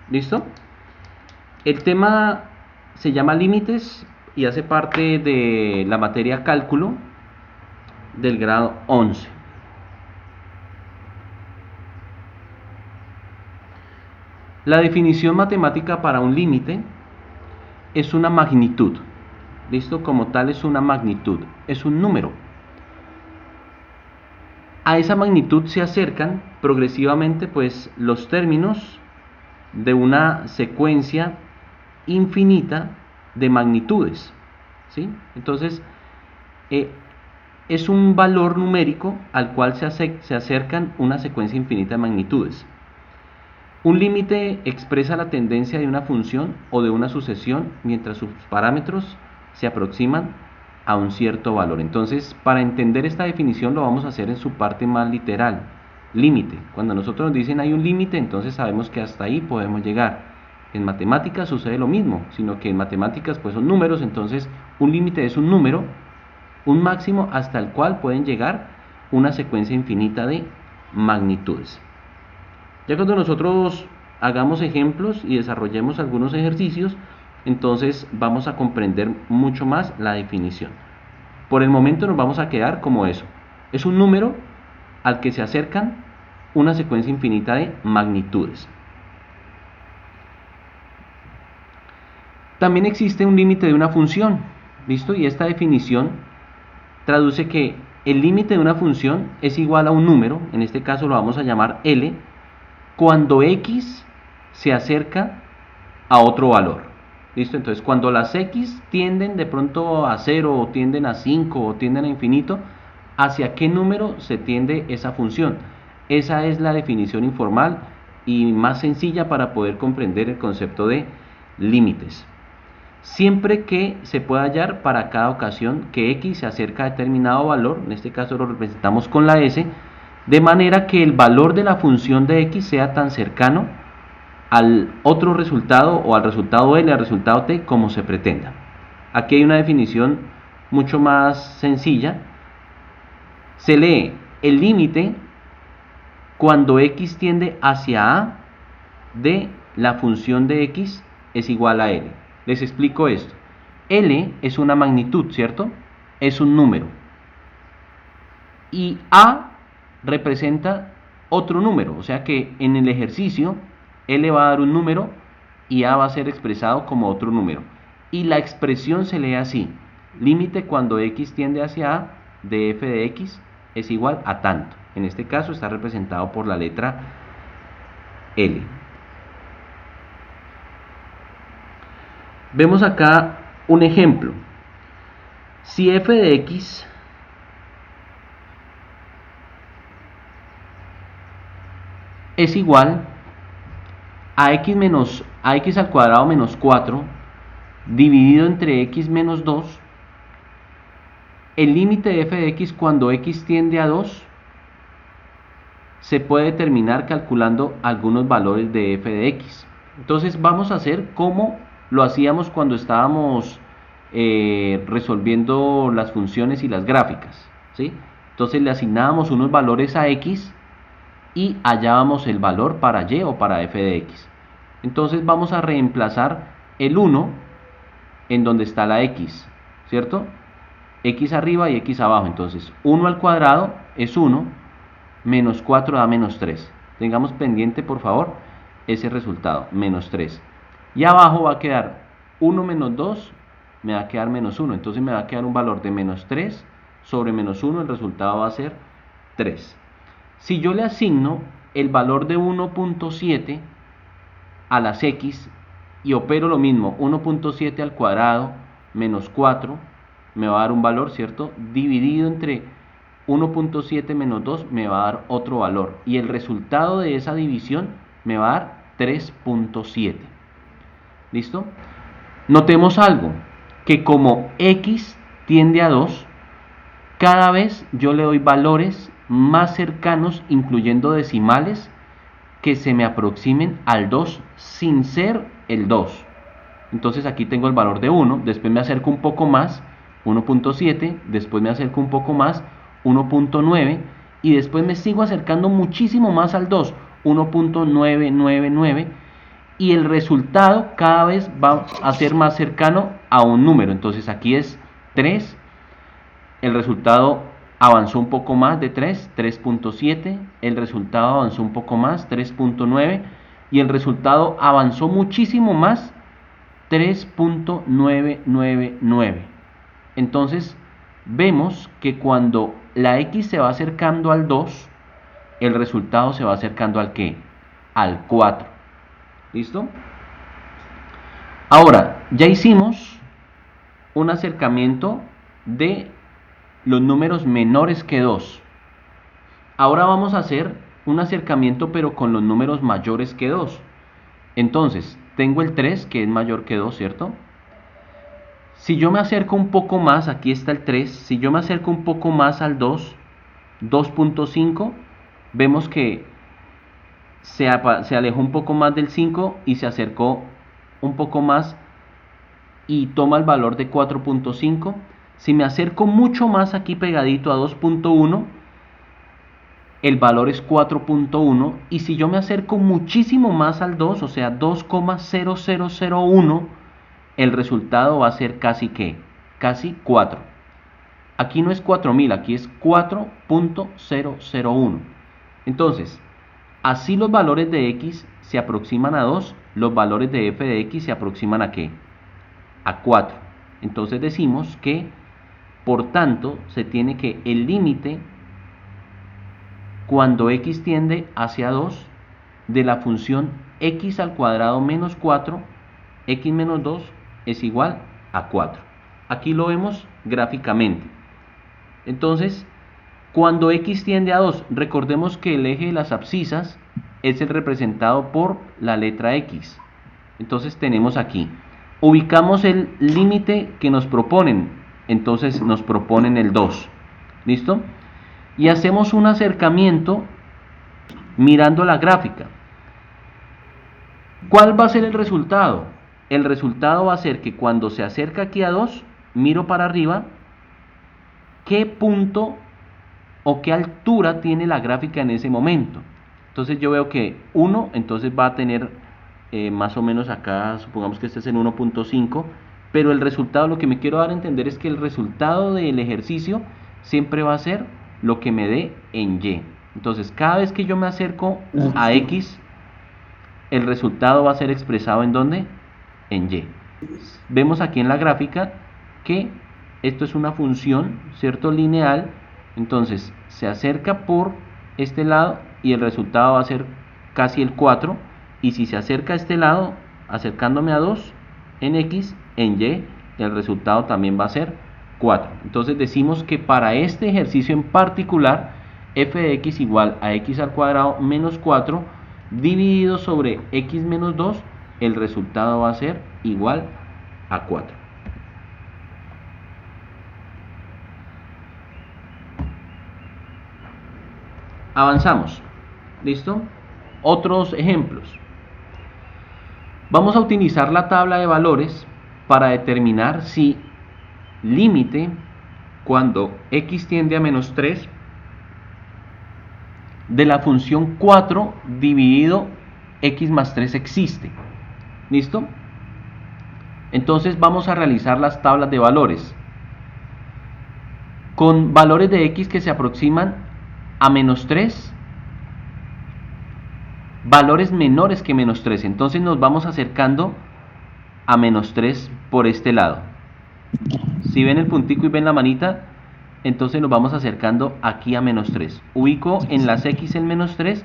¿Listo? El tema se llama límites y hace parte de la materia cálculo del grado 11. La definición matemática para un límite es una magnitud. ¿Listo? Como tal es una magnitud, es un número. A esa magnitud se acercan progresivamente pues los términos de una secuencia infinita de magnitudes, ¿sí? Entonces es un valor numérico al cual se acercan una secuencia infinita de magnitudes. Un límite expresa la tendencia de una función o de una sucesión mientras sus parámetros se aproximan a un cierto valor. Entonces, para entender esta definición lo vamos a hacer en su parte más literal. límite. Cuando nosotros nos dicen hay un límite, entonces sabemos que hasta ahí podemos llegar. En matemáticas sucede lo mismo, sino que en matemáticas pues son números, entonces un límite es un número, un máximo hasta el cual pueden llegar una secuencia infinita de magnitudes. Ya cuando nosotros hagamos ejemplos y desarrollemos algunos ejercicios, entonces vamos a comprender mucho más la definición. Por el momento nos vamos a quedar como eso. Es un número al que se acercan una secuencia infinita de magnitudes. También existe un límite de una función, ¿listo? Y esta definición traduce que el límite de una función es igual a un número, en este caso lo vamos a llamar L, cuando x se acerca a otro valor. ¿Listo? Entonces, cuando las x tienden de pronto a 0, o tienden a 5, o tienden a infinito, ¿hacia qué número se tiende esa función? Esa es la definición informal y más sencilla para poder comprender el concepto de límites. Siempre que se pueda hallar para cada ocasión que x se acerca a determinado valor, en este caso lo representamos con la s, de manera que el valor de la función de x sea tan cercano al otro resultado o al resultado L, al resultado T, como se pretenda. Aquí hay una definición mucho más sencilla. Se lee el límite cuando x tiende hacia A de la función de x es igual a L. Les explico esto. L es una magnitud, ¿cierto? Es un número. Y A representa otro número, o sea que en el ejercicio L va a dar un número y A va a ser expresado como otro número. Y la expresión se lee así: límite cuando x tiende hacia A de f de x es igual a tanto. En este caso está representado por la letra L. Vemos acá un ejemplo. Si f de x es igual a x al cuadrado menos 4 dividido entre x menos 2, el límite de f de x cuando x tiende a 2 se puede determinar calculando algunos valores de f de x. Entonces vamos a hacer como lo hacíamos cuando estábamos resolviendo las funciones y las gráficas, ¿sí? Entonces le asignábamos unos valores a x y hallábamos el valor para y o para f de x. Entonces vamos a reemplazar el 1 en donde está la x, ¿cierto? X arriba y x abajo. Entonces 1 al cuadrado es 1, menos 4 da menos 3. Tengamos pendiente, por favor, ese resultado, menos 3. Y abajo va a quedar 1 menos 2, me va a quedar menos 1. Entonces me va a quedar un valor de menos 3 sobre menos 1, el resultado va a ser 3. Si yo le asigno el valor de 1.7 a las x y opero lo mismo, 1.7 al cuadrado menos 4, me va a dar un valor, ¿cierto? Dividido entre 1.7 menos 2 me va a dar otro valor. Y el resultado de esa división me va a dar 3.7. ¿Listo? Notemos algo, que como x tiende a 2, cada vez yo le doy valores más cercanos, incluyendo decimales, que se me aproximen al 2 sin ser el 2. Entonces aquí tengo el valor de 1, después me acerco un poco más, 1.7, después me acerco un poco más, 1.9, y después me sigo acercando muchísimo más al 2, 1.999, y el resultado cada vez va a ser más cercano a un número. Entonces aquí es 3, el resultado avanzó un poco más de 3, 3.7, el resultado avanzó un poco más, 3.9, y el resultado avanzó muchísimo más, 3.999. Entonces vemos que cuando la x se va acercando al 2, el resultado se va acercando al ¿qué? Al 4. ¿Listo? Ahora, ya hicimos un acercamiento de los números menores que 2. Ahora vamos a hacer un acercamiento pero con los números mayores que 2. Entonces, tengo el 3 que es mayor que 2, ¿cierto? Si yo me acerco un poco más, aquí está el 3, si yo me acerco un poco más al 2, 2.5, vemos que se alejó un poco más del 5 y se acercó un poco más y toma el valor de 4.5. Si me acerco mucho más aquí pegadito a 2.1, el valor es 4.1, y si yo me acerco muchísimo más al 2, o sea 2,0001, el resultado va a ser casi 4. Aquí no es 4000, aquí es 4.001. Entonces, así los valores de x se aproximan a 2, los valores de f de x se aproximan a ¿qué? A 4. Entonces decimos que, por tanto, se tiene que el límite cuando x tiende hacia 2 de la función x al cuadrado menos 4, x menos 2 es igual a 4. Aquí lo vemos gráficamente. Entonces, cuando x tiende a 2, recordemos que el eje de las abscisas es el representado por la letra x. Entonces tenemos aquí, ubicamos el límite que nos proponen, entonces nos proponen el 2. ¿Listo? Y hacemos un acercamiento mirando la gráfica. ¿Cuál va a ser el resultado? El resultado va a ser que cuando se acerca aquí a 2, miro para arriba, ¿qué punto o qué altura tiene la gráfica en ese momento? Entonces yo veo que 1, entonces va a tener más o menos acá, supongamos que este es en 1.5, pero el resultado, lo que me quiero dar a entender es que el resultado del ejercicio siempre va a ser lo que me dé en y. Entonces cada vez que yo me acerco a x, el resultado va a ser expresado ¿en dónde? En y. Vemos aquí en la gráfica que esto es una función, ¿cierto? Lineal. Entonces se acerca por este lado y el resultado va a ser casi el 4, y si se acerca a este lado, acercándome a 2 en x, en y, el resultado también va a ser 4. Entonces decimos que para este ejercicio en particular, f de x igual a x al cuadrado menos 4 dividido sobre x menos 2, el resultado va a ser igual a 4. Avanzamos. ¿Listo? Otros ejemplos. Vamos a utilizar la tabla de valores para determinar si límite cuando x tiende a menos 3 de la función 4 dividido x más 3 existe. ¿Listo? Entonces vamos a realizar las tablas de valores con valores de x que se aproximan a menos 3, valores menores que menos 3. Entonces nos vamos acercando a menos 3 por este lado. Si ven el puntico y ven la manita, entonces nos vamos acercando aquí a menos 3. Ubico en las x el menos 3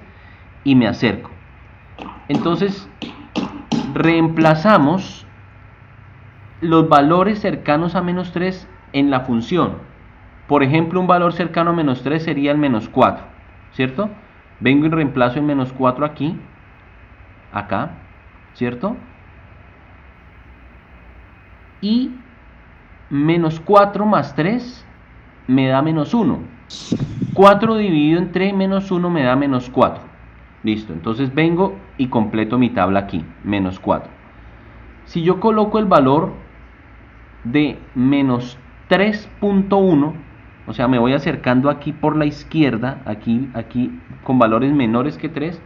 y me acerco. Entonces reemplazamos los valores cercanos a menos 3 en la función. Por ejemplo, un valor cercano a menos 3 sería el menos 4, ¿cierto? Vengo y reemplazo el menos 4 aquí, acá, ¿cierto? Y menos 4 más 3 me da menos 1. 4 dividido entre menos 1 me da menos 4. Listo, entonces vengo y completo mi tabla aquí, menos 4. Si yo coloco el valor de menos 3.1, o sea, me voy acercando aquí por la izquierda, aquí con valores menores que 3,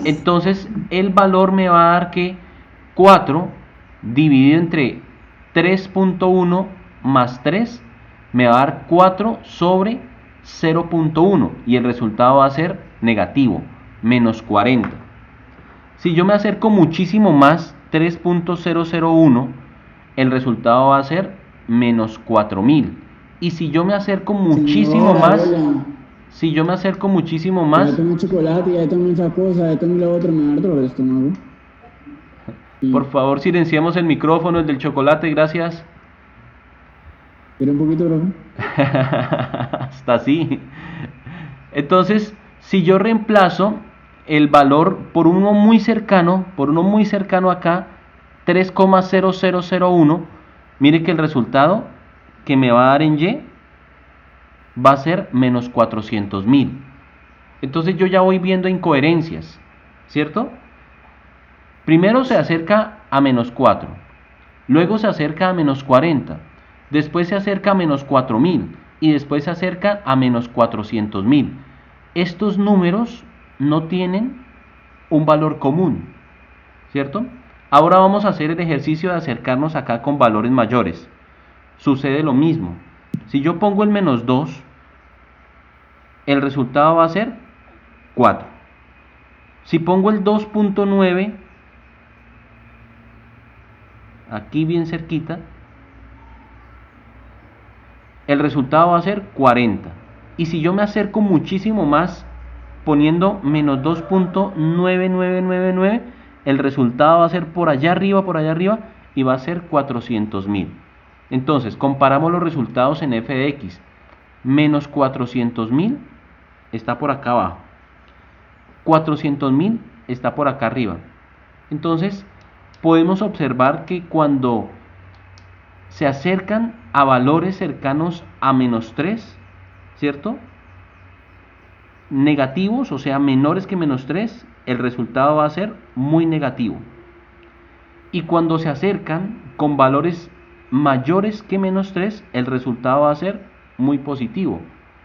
entonces el valor me va a dar que 4 dividido entre 3.1 más 3 me va a dar 4 sobre 0.1 y el resultado va a ser negativo, menos 40. Si yo me acerco muchísimo más, 3.001, el resultado va a ser menos 4000. Y si yo me acerco muchísimo más, Ya tomé chocolate, ya tomé esa cosa, ya tomé lo otro, me va a dar dolor de estómago. Por favor, silenciemos el micrófono, el del chocolate, gracias. ¿Quiere un poquito, profe? Está así. Entonces, si yo reemplazo el valor por uno muy cercano acá, 3,0001, mire que el resultado que me va a dar en y va a ser menos 400.000. Entonces yo ya voy viendo incoherencias, ¿cierto? Primero se acerca a menos 4, luego se acerca a menos 40, después se acerca a menos 4000 y después se acerca a menos 400.000. Estos números no tienen un valor común, ¿cierto? Ahora vamos a hacer el ejercicio de acercarnos acá con valores mayores. Sucede lo mismo. Si yo pongo el menos 2, el resultado va a ser 4. Si pongo el 2.9, aquí bien cerquita, el resultado va a ser 40. Y si yo me acerco muchísimo más, poniendo menos 2.9999, el resultado va a ser por allá arriba, y va a ser 400.000. Entonces, comparamos los resultados en f de x. Menos 400.000 está por acá abajo. 400.000 está por acá arriba. Entonces, podemos observar que cuando se acercan a valores cercanos a menos 3, ¿cierto? Negativos, o sea, menores que menos 3, el resultado va a ser muy negativo. Y cuando se acercan con valores mayores que menos 3, el resultado va a ser muy positivo.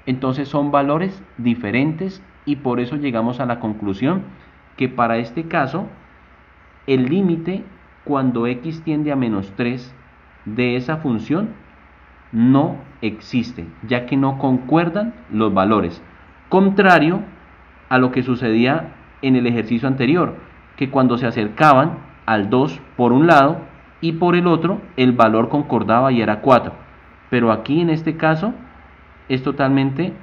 Entonces son valores diferentes y por eso llegamos a la conclusión que para este caso el límite cuando x tiende a menos 3 de esa función no existe, ya que no concuerdan los valores. Contrario a lo que sucedía en el ejercicio anterior, que cuando se acercaban al 2 por un lado y por el otro, el valor concordaba y era 4. Pero aquí en este caso es totalmente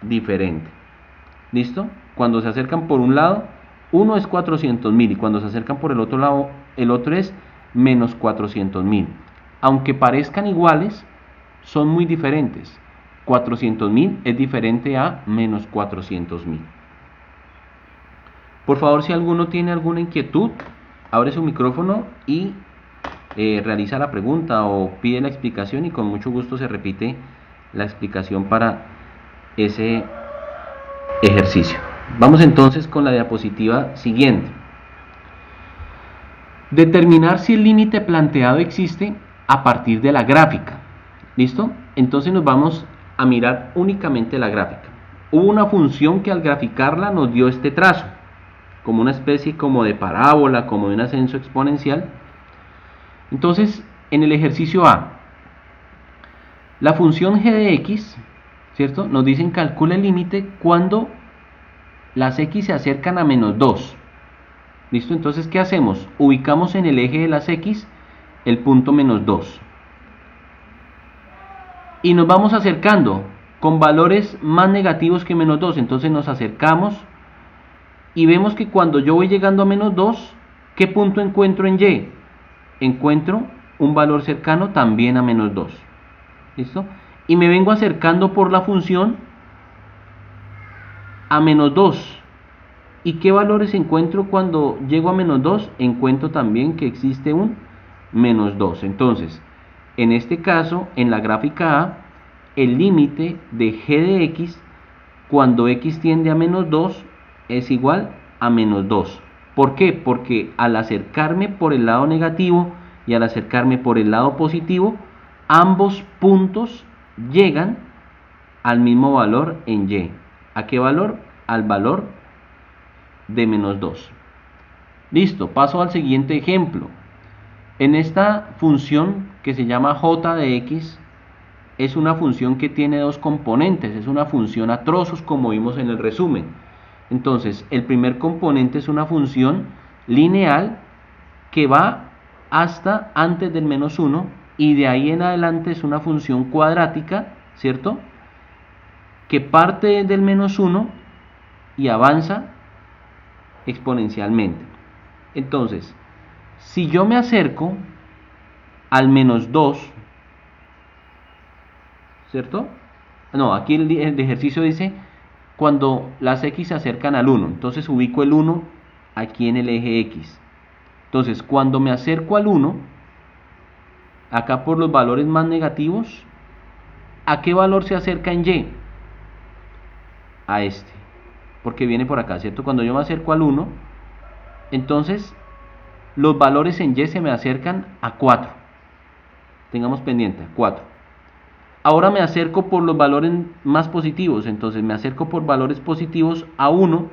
diferente. ¿Listo? Cuando se acercan por un lado, uno es 400.000 y cuando se acercan por el otro lado, el otro es menos 400.000. Aunque parezcan iguales, son muy diferentes. 400.000 es diferente a menos 400.000. Por favor, si alguno tiene alguna inquietud, abre su micrófono y realiza la pregunta o pide la explicación y con mucho gusto se repite la explicación para ese ejercicio. Vamos entonces con la diapositiva siguiente. Determinar si el límite planteado existe a partir de la gráfica. ¿Listo? Entonces nos vamos a mirar únicamente la gráfica. Hubo una función que al graficarla nos dio este trazo, como una especie como de parábola, como de un ascenso exponencial. Entonces, en el ejercicio A, la función g de x, ¿cierto? Nos dicen calcula el límite cuando las x se acercan a menos 2. ¿Listo? Entonces, ¿qué hacemos? Ubicamos en el eje de las x el punto menos 2. Y nos vamos acercando con valores más negativos que menos 2. Entonces nos acercamos y vemos que cuando yo voy llegando a menos 2, ¿qué punto encuentro en y? Encuentro un valor cercano también a menos 2. ¿Listo? Y me vengo acercando por la función a menos 2. ¿Y qué valores encuentro cuando llego a menos 2? Encuentro también que existe un menos 2. Entonces, en este caso, en la gráfica A, el límite de g de x cuando x tiende a menos 2 es igual a menos 2. ¿Por qué? Porque al acercarme por el lado negativo y al acercarme por el lado positivo, ambos puntos llegan al mismo valor en y. ¿A qué valor? Al valor de menos 2. Listo, paso al siguiente ejemplo. En esta función que se llama j de x, es una función que tiene dos componentes, es una función a trozos como vimos en el resumen. Entonces, el primer componente es una función lineal que va hasta antes del menos 1 y de ahí en adelante es una función cuadrática, ¿cierto? Que parte del menos 1 y avanza exponencialmente. Entonces, si yo me acerco al menos 2, ¿cierto? No, aquí el ejercicio dice cuando las x se acercan al 1. Entonces ubico el 1 aquí en el eje x. Entonces, cuando me acerco al 1, acá por los valores más negativos, ¿a qué valor se acerca en y? A este. porque viene por acá, ¿cierto? Cuando yo me acerco al 1, entonces los valores en Y se me acercan a 4. Tengamos pendiente, 4. Ahora me acerco por los valores más positivos, entonces me acerco por valores positivos a 1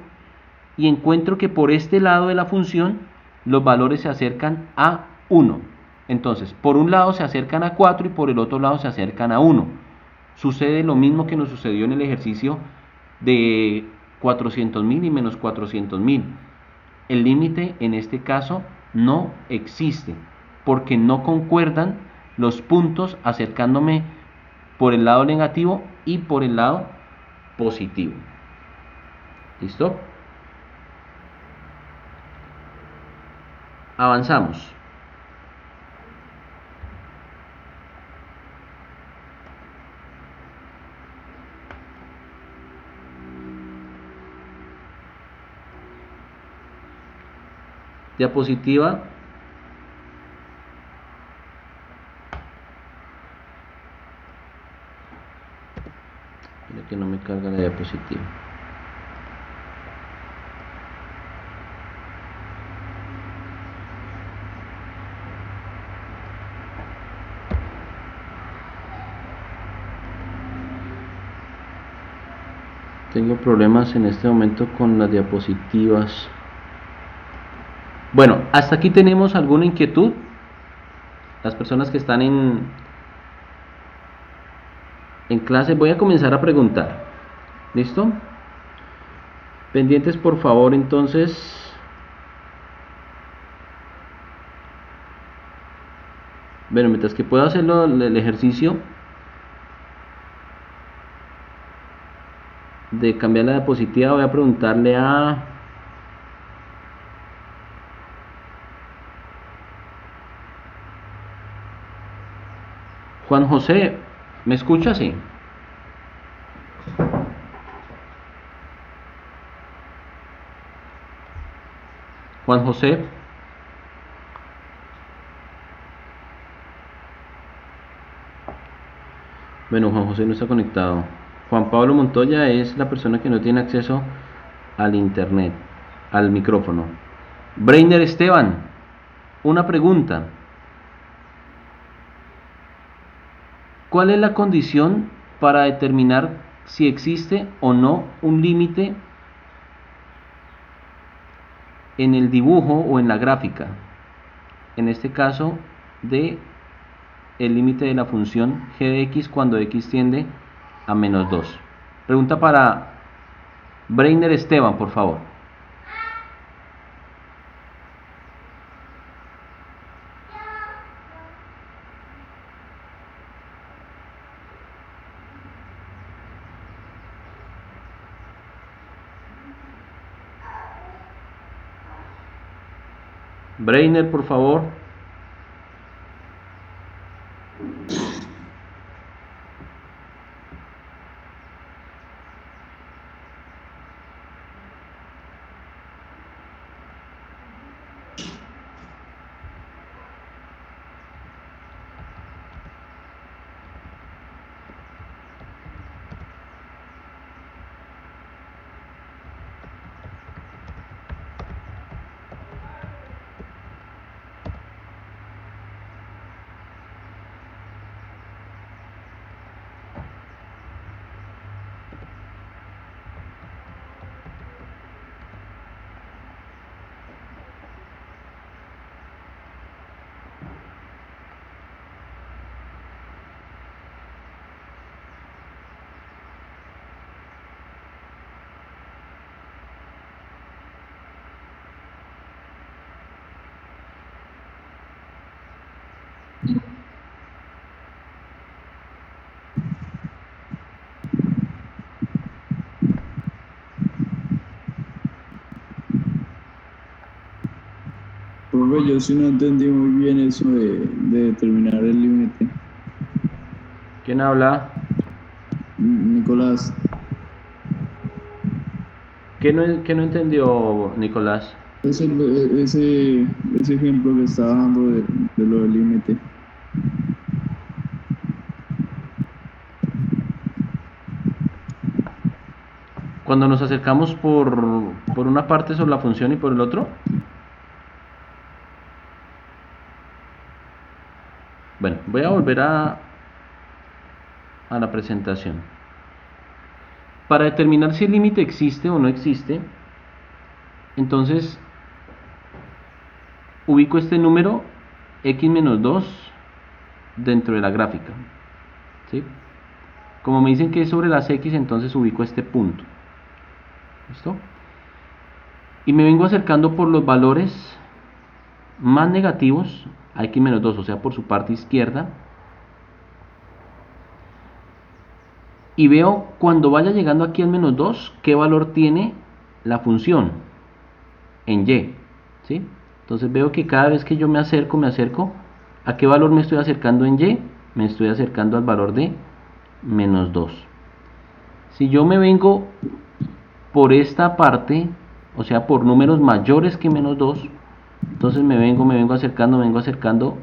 y encuentro que por este lado de la función los valores se acercan a 1. Entonces, por un lado se acercan a 4 y por el otro lado se acercan a 1. Sucede lo mismo que nos sucedió en el ejercicio de 400.000 y menos 400.000. El límite en este caso no existe porque no concuerdan los puntos acercándome por el lado negativo y por el lado positivo. ¿Listo? Avanzamos. Diapositiva que no me carga la diapositiva. Tengo problemas en este momento con las diapositivas. Bueno, hasta aquí tenemos alguna inquietud. Las personas que están en clase, voy a comenzar a preguntar. ¿Listo? Pendientes, por favor, entonces. Bueno, mientras que puedo hacerlo el ejercicio de cambiar la diapositiva, voy a preguntarle a Juan José. ¿Me escucha? Sí. Juan José. Bueno, Juan José no está conectado. Juan Pablo Montoya es la persona que no tiene acceso al internet, al micrófono. Breiner Esteban, una pregunta. ¿Cuál es la condición para determinar si existe o no un límite en el dibujo o en la gráfica? En este caso, de el límite de la función g de x cuando x tiende a menos 2. Pregunta para Breiner Esteban, por favor. Breiner, por favor. Profe, yo sí no entendí muy bien eso de determinar el límite. ¿Quién habla? Nicolás. ¿Qué no entendió, Nicolás? Ese ejemplo que estaba dando de lo del límite. cuando nos acercamos por una parte sobre la función y por el otro. Bueno, voy a volver a la presentación. Para determinar si el límite existe o no existe, entonces ubico este número x-2 dentro de la gráfica, ¿sí? Como me dicen que es sobre las x, entonces ubico este punto. ¿Listo? Y me vengo acercando por los valores más negativos a x-2, o sea, por su parte izquierda. Y veo cuando vaya llegando aquí al menos 2, qué valor tiene la función en y, ¿sí? Entonces veo que cada vez que yo me acerco, ¿a qué valor me estoy acercando en y? Me estoy acercando al valor de menos 2. Si yo me vengo por esta parte, o sea, por números mayores que menos 2, entonces me vengo acercando,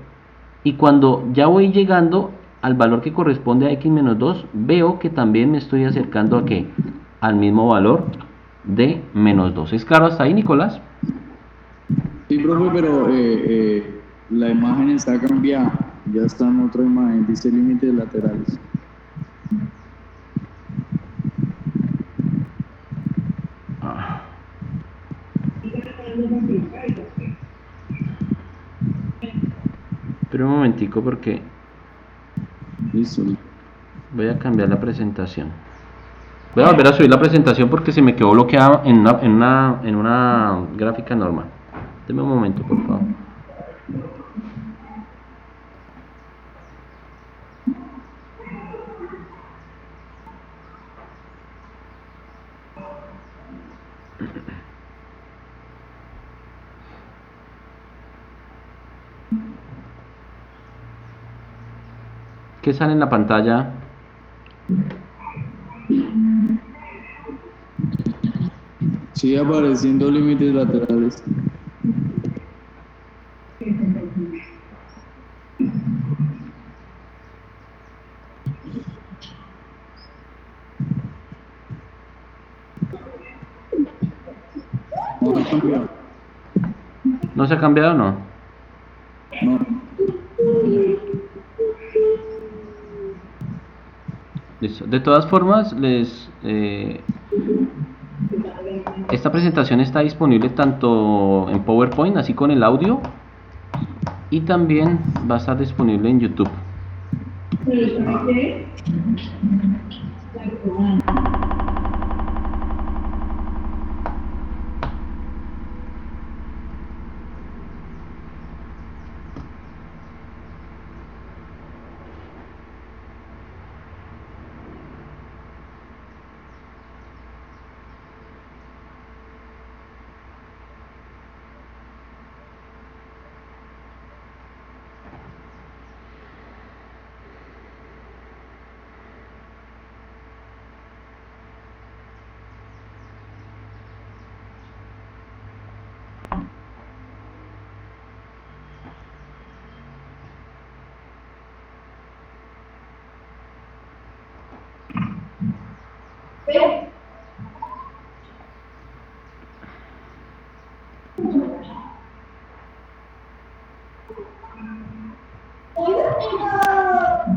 y cuando ya voy llegando al valor que corresponde a x-2, veo que también me estoy acercando a ¿qué? Al mismo valor de menos 2. ¿Es claro hasta ahí, Nicolás? Sí, profe, pero la imagen está cambiada. Ya está en otra imagen, dice límites laterales. Pero un momentico porque Listo. voy a cambiar la presentación. Voy a volver a subir la presentación porque se me quedó bloqueada en una gráfica normal. Deme un momento, por favor. ¿Qué sale en la pantalla? Sigue apareciendo límites laterales. No ha cambiado. ¿No se ha cambiado o no? No. Listo. De todas formas, esta presentación está disponible tanto en PowerPoint, así con el audio, y también va a estar disponible en YouTube.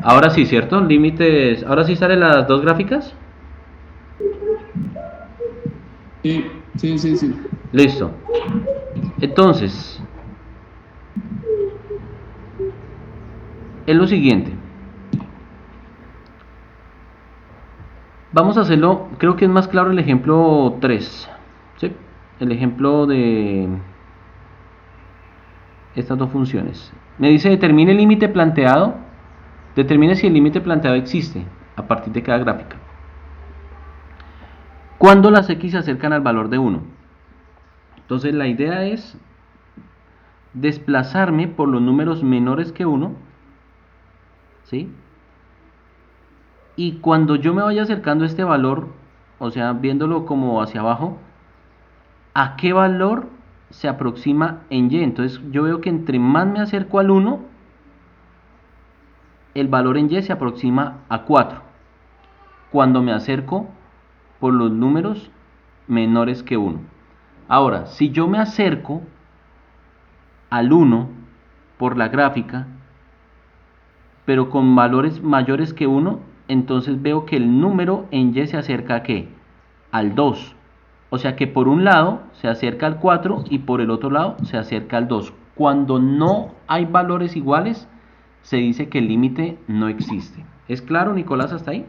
Ahora sí, ¿cierto? Límites. ¿Ahora sí salen las dos gráficas? Sí. Listo. Entonces, es lo siguiente. Vamos a hacerlo, creo que es más claro el ejemplo 3, ¿sí? El ejemplo de estas dos funciones. Me dice determine el límite planteado, determine si el límite planteado existe a partir de cada gráfica. Cuando las x se acercan al valor de 1. Entonces la idea es desplazarme por los números menores que 1, ¿sí? Y cuando yo me vaya acercando a este valor, o sea, viéndolo como hacia abajo, ¿a qué valor se aproxima en y? Entonces yo veo que entre más me acerco al 1, el valor en y se aproxima a 4. Cuando me acerco por los números menores que 1. Ahora, si yo me acerco al 1 por la gráfica, pero con valores mayores que 1, entonces veo que el número en Y se acerca ¿a qué? Al 2. O sea que por un lado se acerca al 4 y por el otro lado se acerca al 2. Cuando no hay valores iguales, se dice que el límite no existe. ¿Es claro, Nicolás, hasta ahí?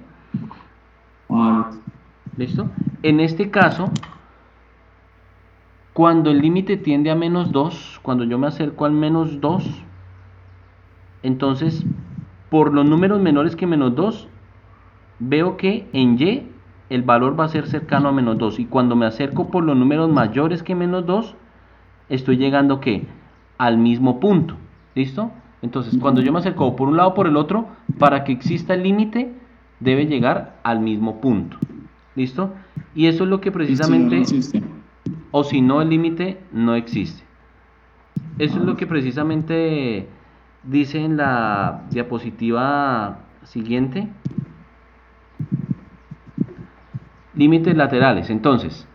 ¿Listo? En este caso, cuando el límite tiende a menos 2, cuando yo me acerco al menos 2, entonces, por los números menores que menos 2, veo que en Y el valor va a ser cercano a menos 2. Y cuando me acerco por los números mayores que menos 2, estoy llegando ¿qué? Al mismo punto. ¿Listo? Entonces, cuando yo me acerco por un lado o por el otro, para que exista el límite, debe llegar al mismo punto. ¿Listo? Y eso es lo que precisamente... O si no, el límite no existe. Eso es lo que precisamente dice en la diapositiva siguiente. Límites laterales. Entonces,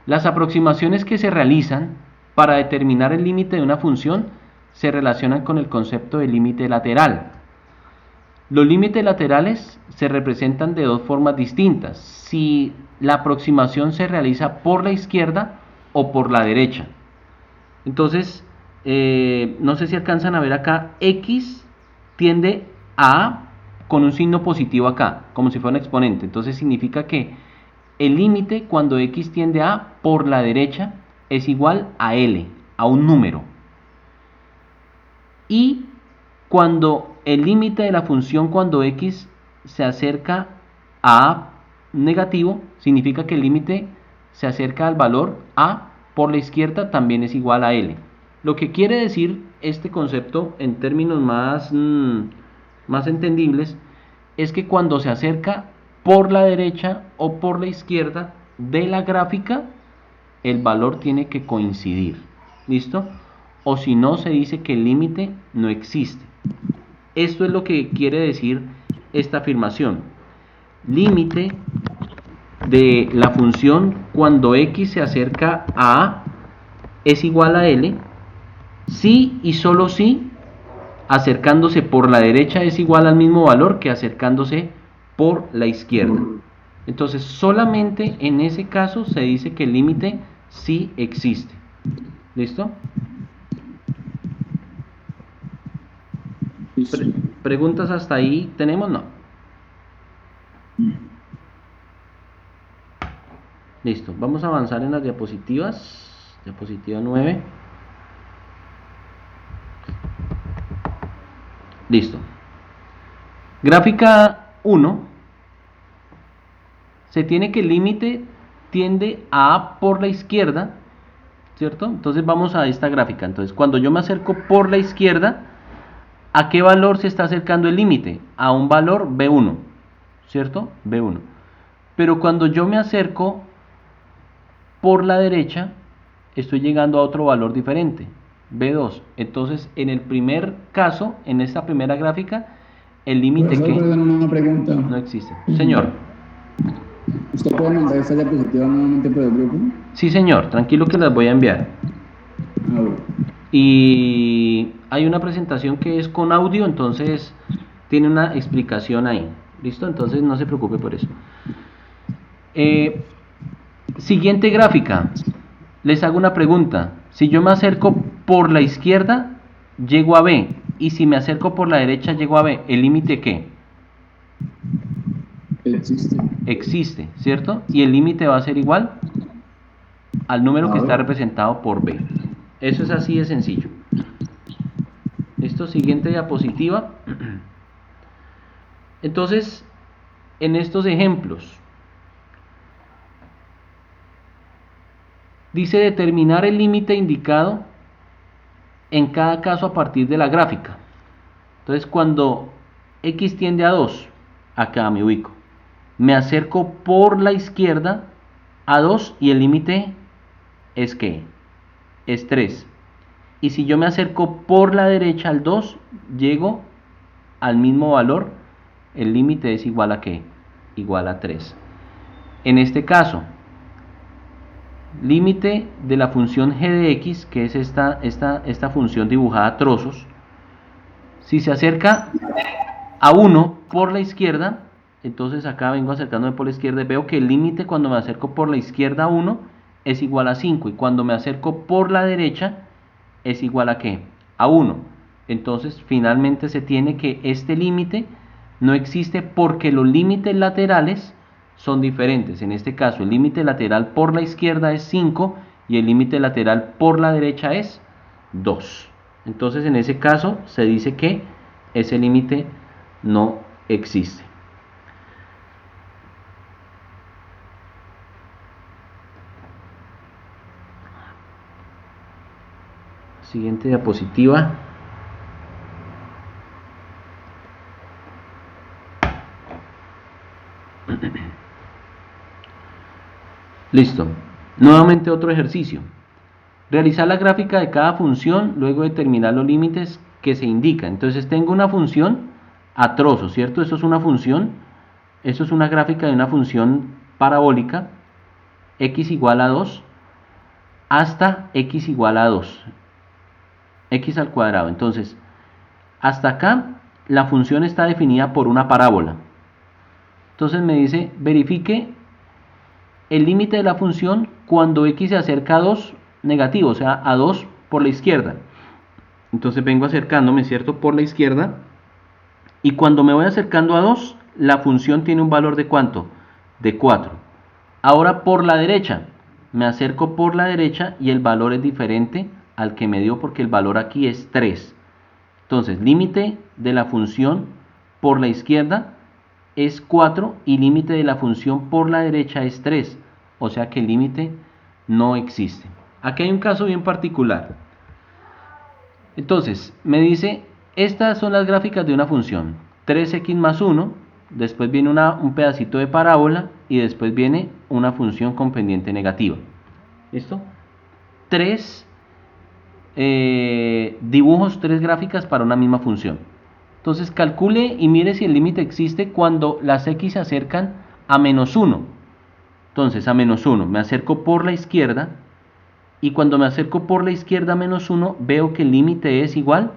las aproximaciones que se realizan para determinar el límite de una función se relacionan con el concepto de límite lateral. Los límites laterales se representan de dos formas distintas, si la aproximación se realiza por la izquierda o por la derecha. Entonces, no sé si alcanzan a ver acá, X tiende a A con un signo positivo acá, como si fuera un exponente. Entonces significa que el límite cuando X tiende a A por la derecha es igual a L, a un número. Y cuando el límite de la función cuando X se acerca a A negativo, significa que el límite se acerca al valor A por la izquierda también es igual a L. Lo que quiere decir este concepto en términos más entendibles es que cuando se acerca por la derecha o por la izquierda de la gráfica, el valor tiene que coincidir. ¿Listo? O si no, se dice que el límite no existe. Esto es lo que quiere decir esta afirmación. Límite de la función cuando X se acerca a A es igual a L, si y solo si acercándose por la derecha es igual al mismo valor que acercándose por la izquierda. Entonces, solamente en ese caso se dice que el límite sí existe. ¿Listo? ¿Preguntas hasta ahí tenemos? No. Listo, vamos a avanzar en las diapositivas. Diapositiva 9. Listo. Gráfica 1. Se tiene que el límite tiende a A por la izquierda, ¿cierto? Entonces vamos a esta gráfica. Entonces, cuando yo me acerco por la izquierda, ¿a qué valor se está acercando el límite? A un valor B1, ¿cierto? B1. Pero cuando yo me acerco por la derecha, estoy llegando a otro valor diferente, B2. Entonces, en el primer caso, en esta primera gráfica, el límite que una pregunta. no existe. Señor. ¿Usted puede mandar esta diapositiva nuevamente por el grupo? Sí, señor. Tranquilo que las voy a enviar. Bueno. Y hay una presentación que es con audio, entonces tiene una explicación ahí. ¿Listo? Entonces no se preocupe por eso. Siguiente gráfica. Les hago una pregunta. Si yo me acerco por la izquierda, llego a B. Y si me acerco por la derecha, llego a B. ¿El límite qué? Existe, ¿cierto? Y el límite va a ser igual al número que está representado por B. Eso es así de sencillo. ¿Listo? Siguiente diapositiva. Entonces, en estos ejemplos, dice determinar el límite indicado en cada caso a partir de la gráfica. Entonces, cuando X tiende a 2, acá me ubico. Me acerco por la izquierda a 2 y el límite es ¿qué? Es 3. Y si yo me acerco por la derecha al 2, llego al mismo valor. El límite es igual a ¿qué? Igual a 3. En este caso, límite de la función g de x, que es esta función dibujada a trozos, si se acerca a 1 por la izquierda, entonces acá vengo acercándome por la izquierda y veo que el límite cuando me acerco por la izquierda a 1 es igual a 5, y cuando me acerco por la derecha es igual a ¿qué? A 1. Entonces finalmente se tiene que este límite no existe porque los límites laterales son diferentes. En este caso el límite lateral por la izquierda es 5 y el límite lateral por la derecha es 2. Entonces en ese caso se dice que ese límite no existe. Siguiente diapositiva. Listo. Nuevamente otro ejercicio. Realizar la gráfica de cada función, luego determinar los límites que se indican. Entonces tengo una función a trozos, ¿cierto? Eso es una función, eso es una gráfica de una función parabólica, x igual a 2, hasta x igual a 2, x al cuadrado. Entonces, hasta acá la función está definida por una parábola. Entonces me dice, verifique el límite de la función cuando x se acerca a 2 negativo, o sea, a 2 por la izquierda. Entonces vengo acercándome, ¿cierto?, por la izquierda, y cuando me voy acercando a 2, la función tiene un valor de ¿cuánto? De 4. Ahora por la derecha, me acerco por la derecha y el valor es diferente al que me dio porque el valor aquí es 3. Entonces, límite de la función por la izquierda es 4 y límite de la función por la derecha es 3. O sea que el límite no existe. Aquí hay un caso bien particular. Entonces, me dice, estas son las gráficas de una función. 3x más 1, después viene un pedacito de parábola y después viene una función con pendiente negativa. ¿Listo? 3 dibujos, 3 gráficas para una misma función. Entonces calcule y mire si el límite existe cuando las x se acercan a menos 1. Entonces a menos 1 me acerco por la izquierda y cuando me acerco por la izquierda a menos 1 veo que el límite es igual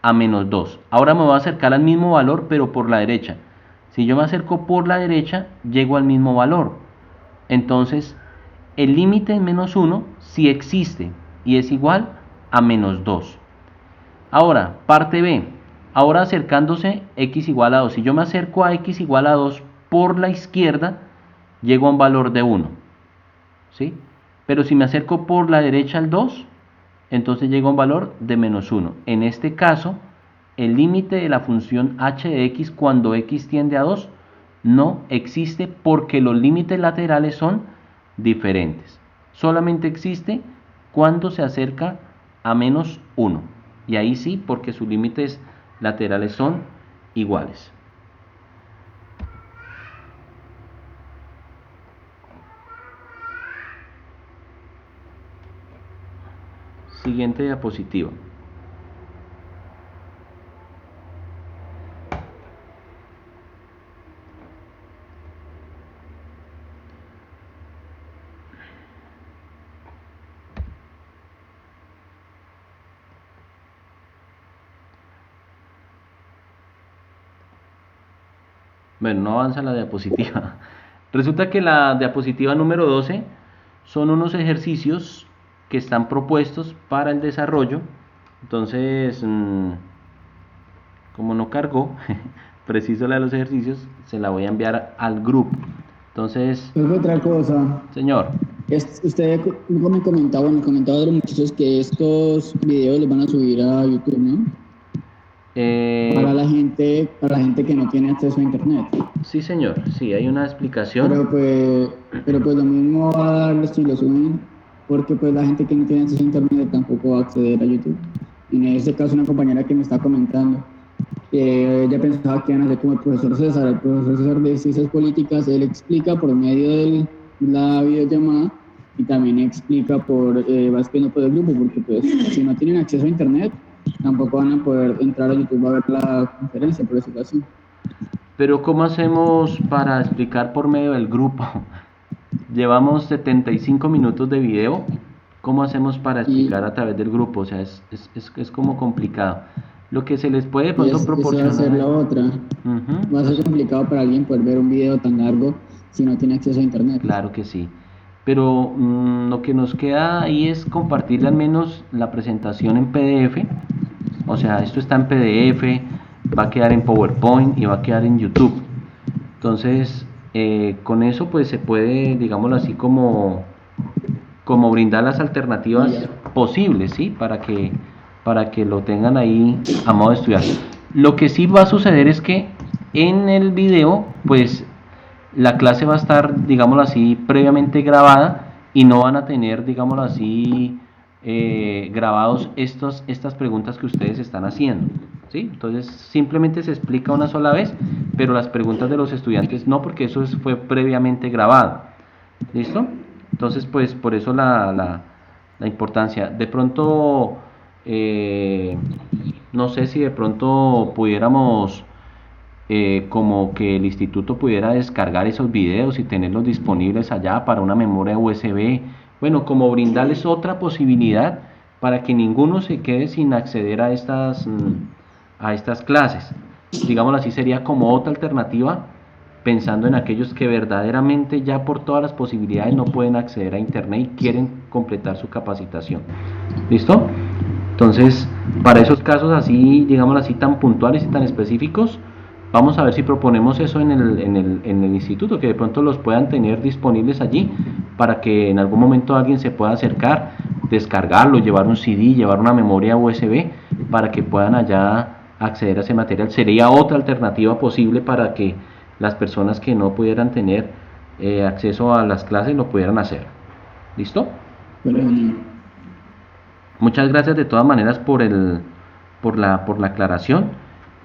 a menos 2. Ahora me voy a acercar al mismo valor pero por la derecha. Si yo me acerco por la derecha llego al mismo valor. Entonces el límite en menos 1 sí existe y es igual a menos 2. Ahora, parte B. Ahora acercándose x igual a 2. Si yo me acerco a x igual a 2 por la izquierda, llego a un valor de 1. ¿Sí? Pero si me acerco por la derecha al 2, entonces llego a un valor de menos 1. En este caso, el límite de la función h de x cuando x tiende a 2 no existe porque los límites laterales son diferentes. Solamente existe cuando se acerca a menos 1. Y ahí sí, porque sus límites laterales son iguales. Siguiente diapositiva. Bueno, no avanza la diapositiva. Resulta que la diapositiva número 12 son unos ejercicios que están propuestos para el desarrollo. Entonces, como no cargó preciso la de los ejercicios, se la voy a enviar al grupo. Entonces, Otra cosa. Señor. Usted me comentaba, bueno, comentaba de los muchachos que estos videos los van a subir a YouTube, ¿no? Para la gente que no tiene acceso a internet. Sí, señor, sí, hay una explicación. Pero pues lo mismo va a darles si lo suben, porque pues la gente que no tiene acceso a internet tampoco va a acceder a YouTube. En este caso una compañera que me está comentando que ella pensaba que iban a ser como el profesor César de Ciencias Políticas. Él explica por medio de la videollamada y también explica va escribiendo por el grupo, porque pues si no tienen acceso a internet tampoco van a poder entrar a YouTube a ver la conferencia, por decirlo así. Pero ¿cómo hacemos para explicar por medio del grupo? Llevamos 75 minutos de video. ¿Cómo hacemos para explicar a través del grupo? O sea, es como complicado. Lo que se les puede de Y pronto eso va a proporcionar. ser la otra. Ujú. Va a ser complicado para alguien poder ver un video tan largo si no tiene acceso a internet. Claro que sí. Pero lo que nos queda ahí es compartirle al menos la presentación en PDF. O sea, esto está en PDF, va a quedar en PowerPoint y va a quedar en YouTube. Entonces, con eso pues se puede, digámoslo así, como brindar las alternativas posibles, ¿sí? Para que lo tengan ahí a modo de estudiar. Lo que sí va a suceder es que en el video, pues la clase va a estar, digámoslo así, previamente grabada y no van a tener, digámoslo así, grabados estas preguntas que ustedes están haciendo, ¿sí? Entonces simplemente se explica una sola vez, pero las preguntas de los estudiantes no, porque eso fue previamente grabado. ¿Listo? Entonces, pues por eso la importancia. De pronto, no sé si de pronto pudiéramos, como que el instituto pudiera descargar esos videos y tenerlos disponibles allá para una memoria USB. Bueno, como brindarles otra posibilidad para que ninguno se quede sin acceder a estas clases. Digámoslo así, sería como otra alternativa, pensando en aquellos que verdaderamente ya por todas las posibilidades no pueden acceder a internet y quieren completar su capacitación. ¿Listo? Entonces, para esos casos así, digámoslo así, tan puntuales y tan específicos, vamos a ver si proponemos eso en el instituto, que de pronto los puedan tener disponibles allí para que en algún momento alguien se pueda acercar, descargarlo, llevar un CD, llevar una memoria USB para que puedan allá acceder a ese material. Sería otra alternativa posible para que las personas que no pudieran tener acceso a las clases lo pudieran hacer. ¿Listo? Bueno, Muchas gracias de todas maneras por la aclaración,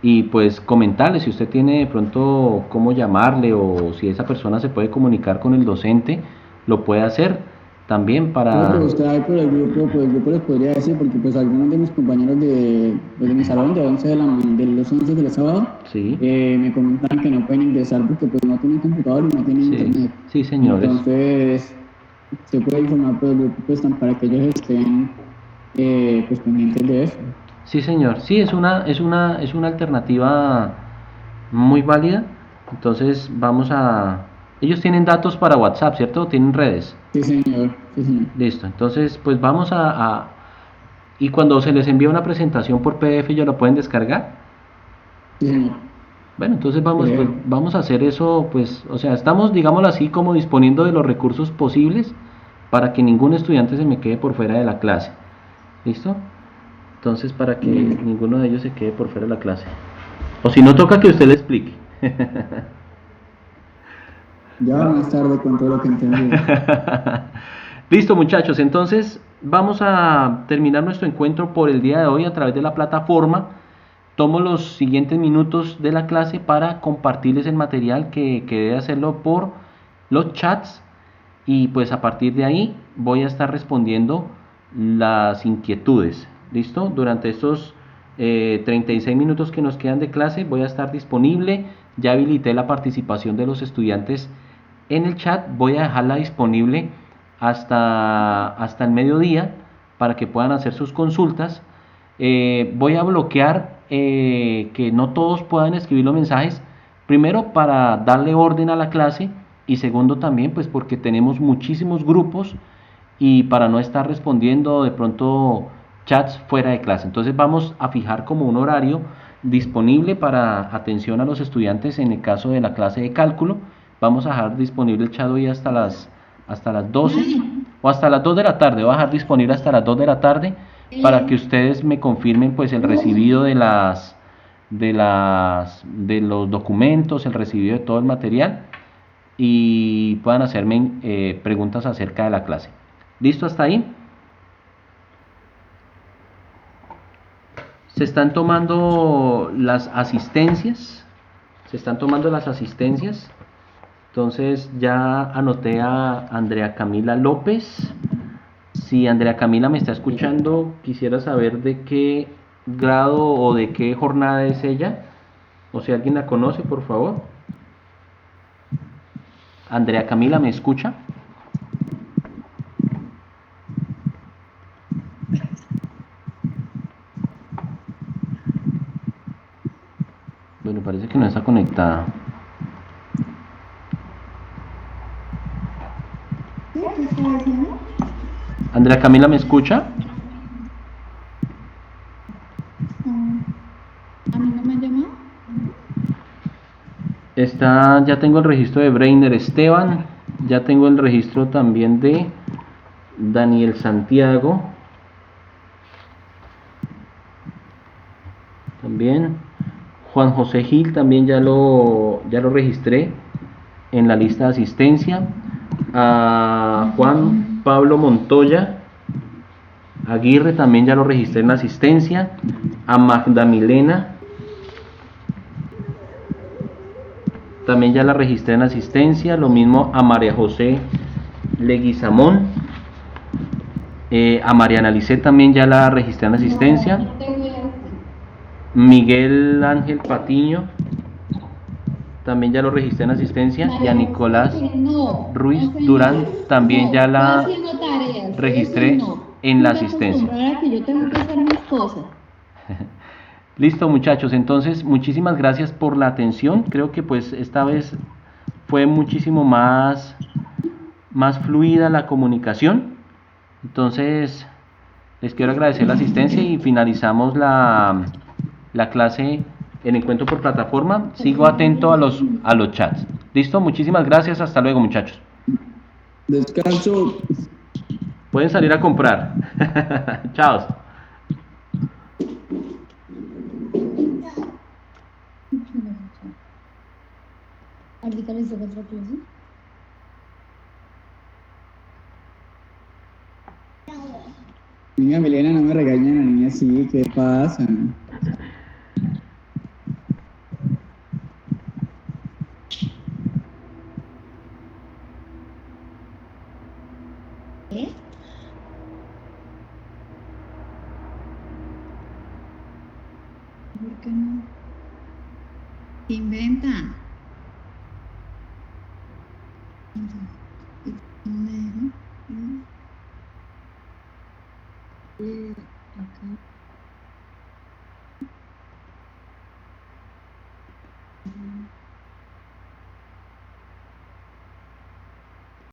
y pues comentarle si usted tiene de pronto cómo llamarle o si esa persona se puede comunicar con el docente, lo puede hacer también para... pero usted ahí por el grupo les podría decir, porque pues algunos de mis compañeros de mi salón de 11 de los 11 del sábado, Sí. me comentan que no pueden ingresar porque pues no tienen computador y no tienen Sí, internet. sí, señores. Entonces, se puede informar por el grupo pues para que ellos estén pues pendientes de eso. Sí, señor. Sí, es una alternativa muy válida. Entonces vamos a... Ellos tienen datos para WhatsApp, ¿cierto? Tienen redes. Sí, señor. Sí, señor. Listo. Entonces, pues vamos y cuando se les envía una presentación por PDF, ¿ellos la pueden descargar? Sí, señor. Bueno, entonces vamos a hacer eso, pues, o sea, estamos, digámoslo así, como disponiendo de los recursos posibles para que ningún estudiante se me quede por fuera de la clase. ¿Listo? Entonces, para que ninguno de ellos se quede por fuera de la clase. O si no, toca que usted le explique. Ya más tarde con todo lo que entendí. Listo, muchachos, entonces vamos a terminar nuestro encuentro por el día de hoy a través de la plataforma. Tomo los siguientes minutos de la clase para compartirles el material que debe hacerlo por los chats, y pues a partir de ahí voy a estar respondiendo las inquietudes. ¿Listo? Durante estos 36 minutos que nos quedan de clase voy a estar disponible. Ya habilité la participación de los estudiantes en el chat, voy a dejarla disponible hasta el mediodía para que puedan hacer sus consultas. Voy a bloquear que no todos puedan escribir los mensajes, primero para darle orden a la clase, y segundo también pues porque tenemos muchísimos grupos y para no estar respondiendo de pronto chats fuera de clase. Entonces vamos a fijar como un horario disponible para atención a los estudiantes en el caso de la clase de cálculo. Vamos a dejar disponible el chat hoy hasta las 12 o hasta las 2 de la tarde. Voy a dejar disponible hasta las 2 de la tarde para que ustedes me confirmen pues el recibido de los documentos, el recibido de todo el material, y puedan hacerme preguntas acerca de la clase. ¿Listo hasta ahí? Se están tomando las asistencias. Entonces ya anoté a Andrea Camila López. Si Andrea Camila me está escuchando, quisiera saber de qué grado o de qué jornada es ella, o si alguien la conoce, por favor. Andrea Camila, ¿me escucha? conectada. Andrea Camila, ¿me escucha? ¿A mí no me han llamado? Ya tengo el registro de Breiner Esteban, ya tengo el registro también de Daniel Santiago, también Juan José Gil, también ya lo registré en la lista de asistencia. A Juan Pablo Montoya Aguirre también ya lo registré en la asistencia. A Magda Milena también ya la registré en asistencia. Lo mismo a María José Leguizamón. A Mariana Lisset también ya la registré en asistencia. No tengo ya. Miguel Ángel Patiño también ya lo registré en asistencia. Y a Nicolás Ruiz Durán también ya la registré en la asistencia. Que yo tengo que hacer mis cosas. Listo, muchachos, entonces muchísimas gracias por la atención. Creo que pues esta vez fue muchísimo más fluida la comunicación. Entonces les quiero agradecer la asistencia y finalizamos la clase en encuentro por plataforma. Sigo atento a los chats. Listo, muchísimas gracias, hasta luego, muchachos. Descanso. Pueden salir a comprar. Chao. Ahorita les doy otra clase. Niña Milena, no me regañen a la niña así, ¿qué pasa? ¿Eh? ¿Por qué no? Inventa. No me deja. Acá.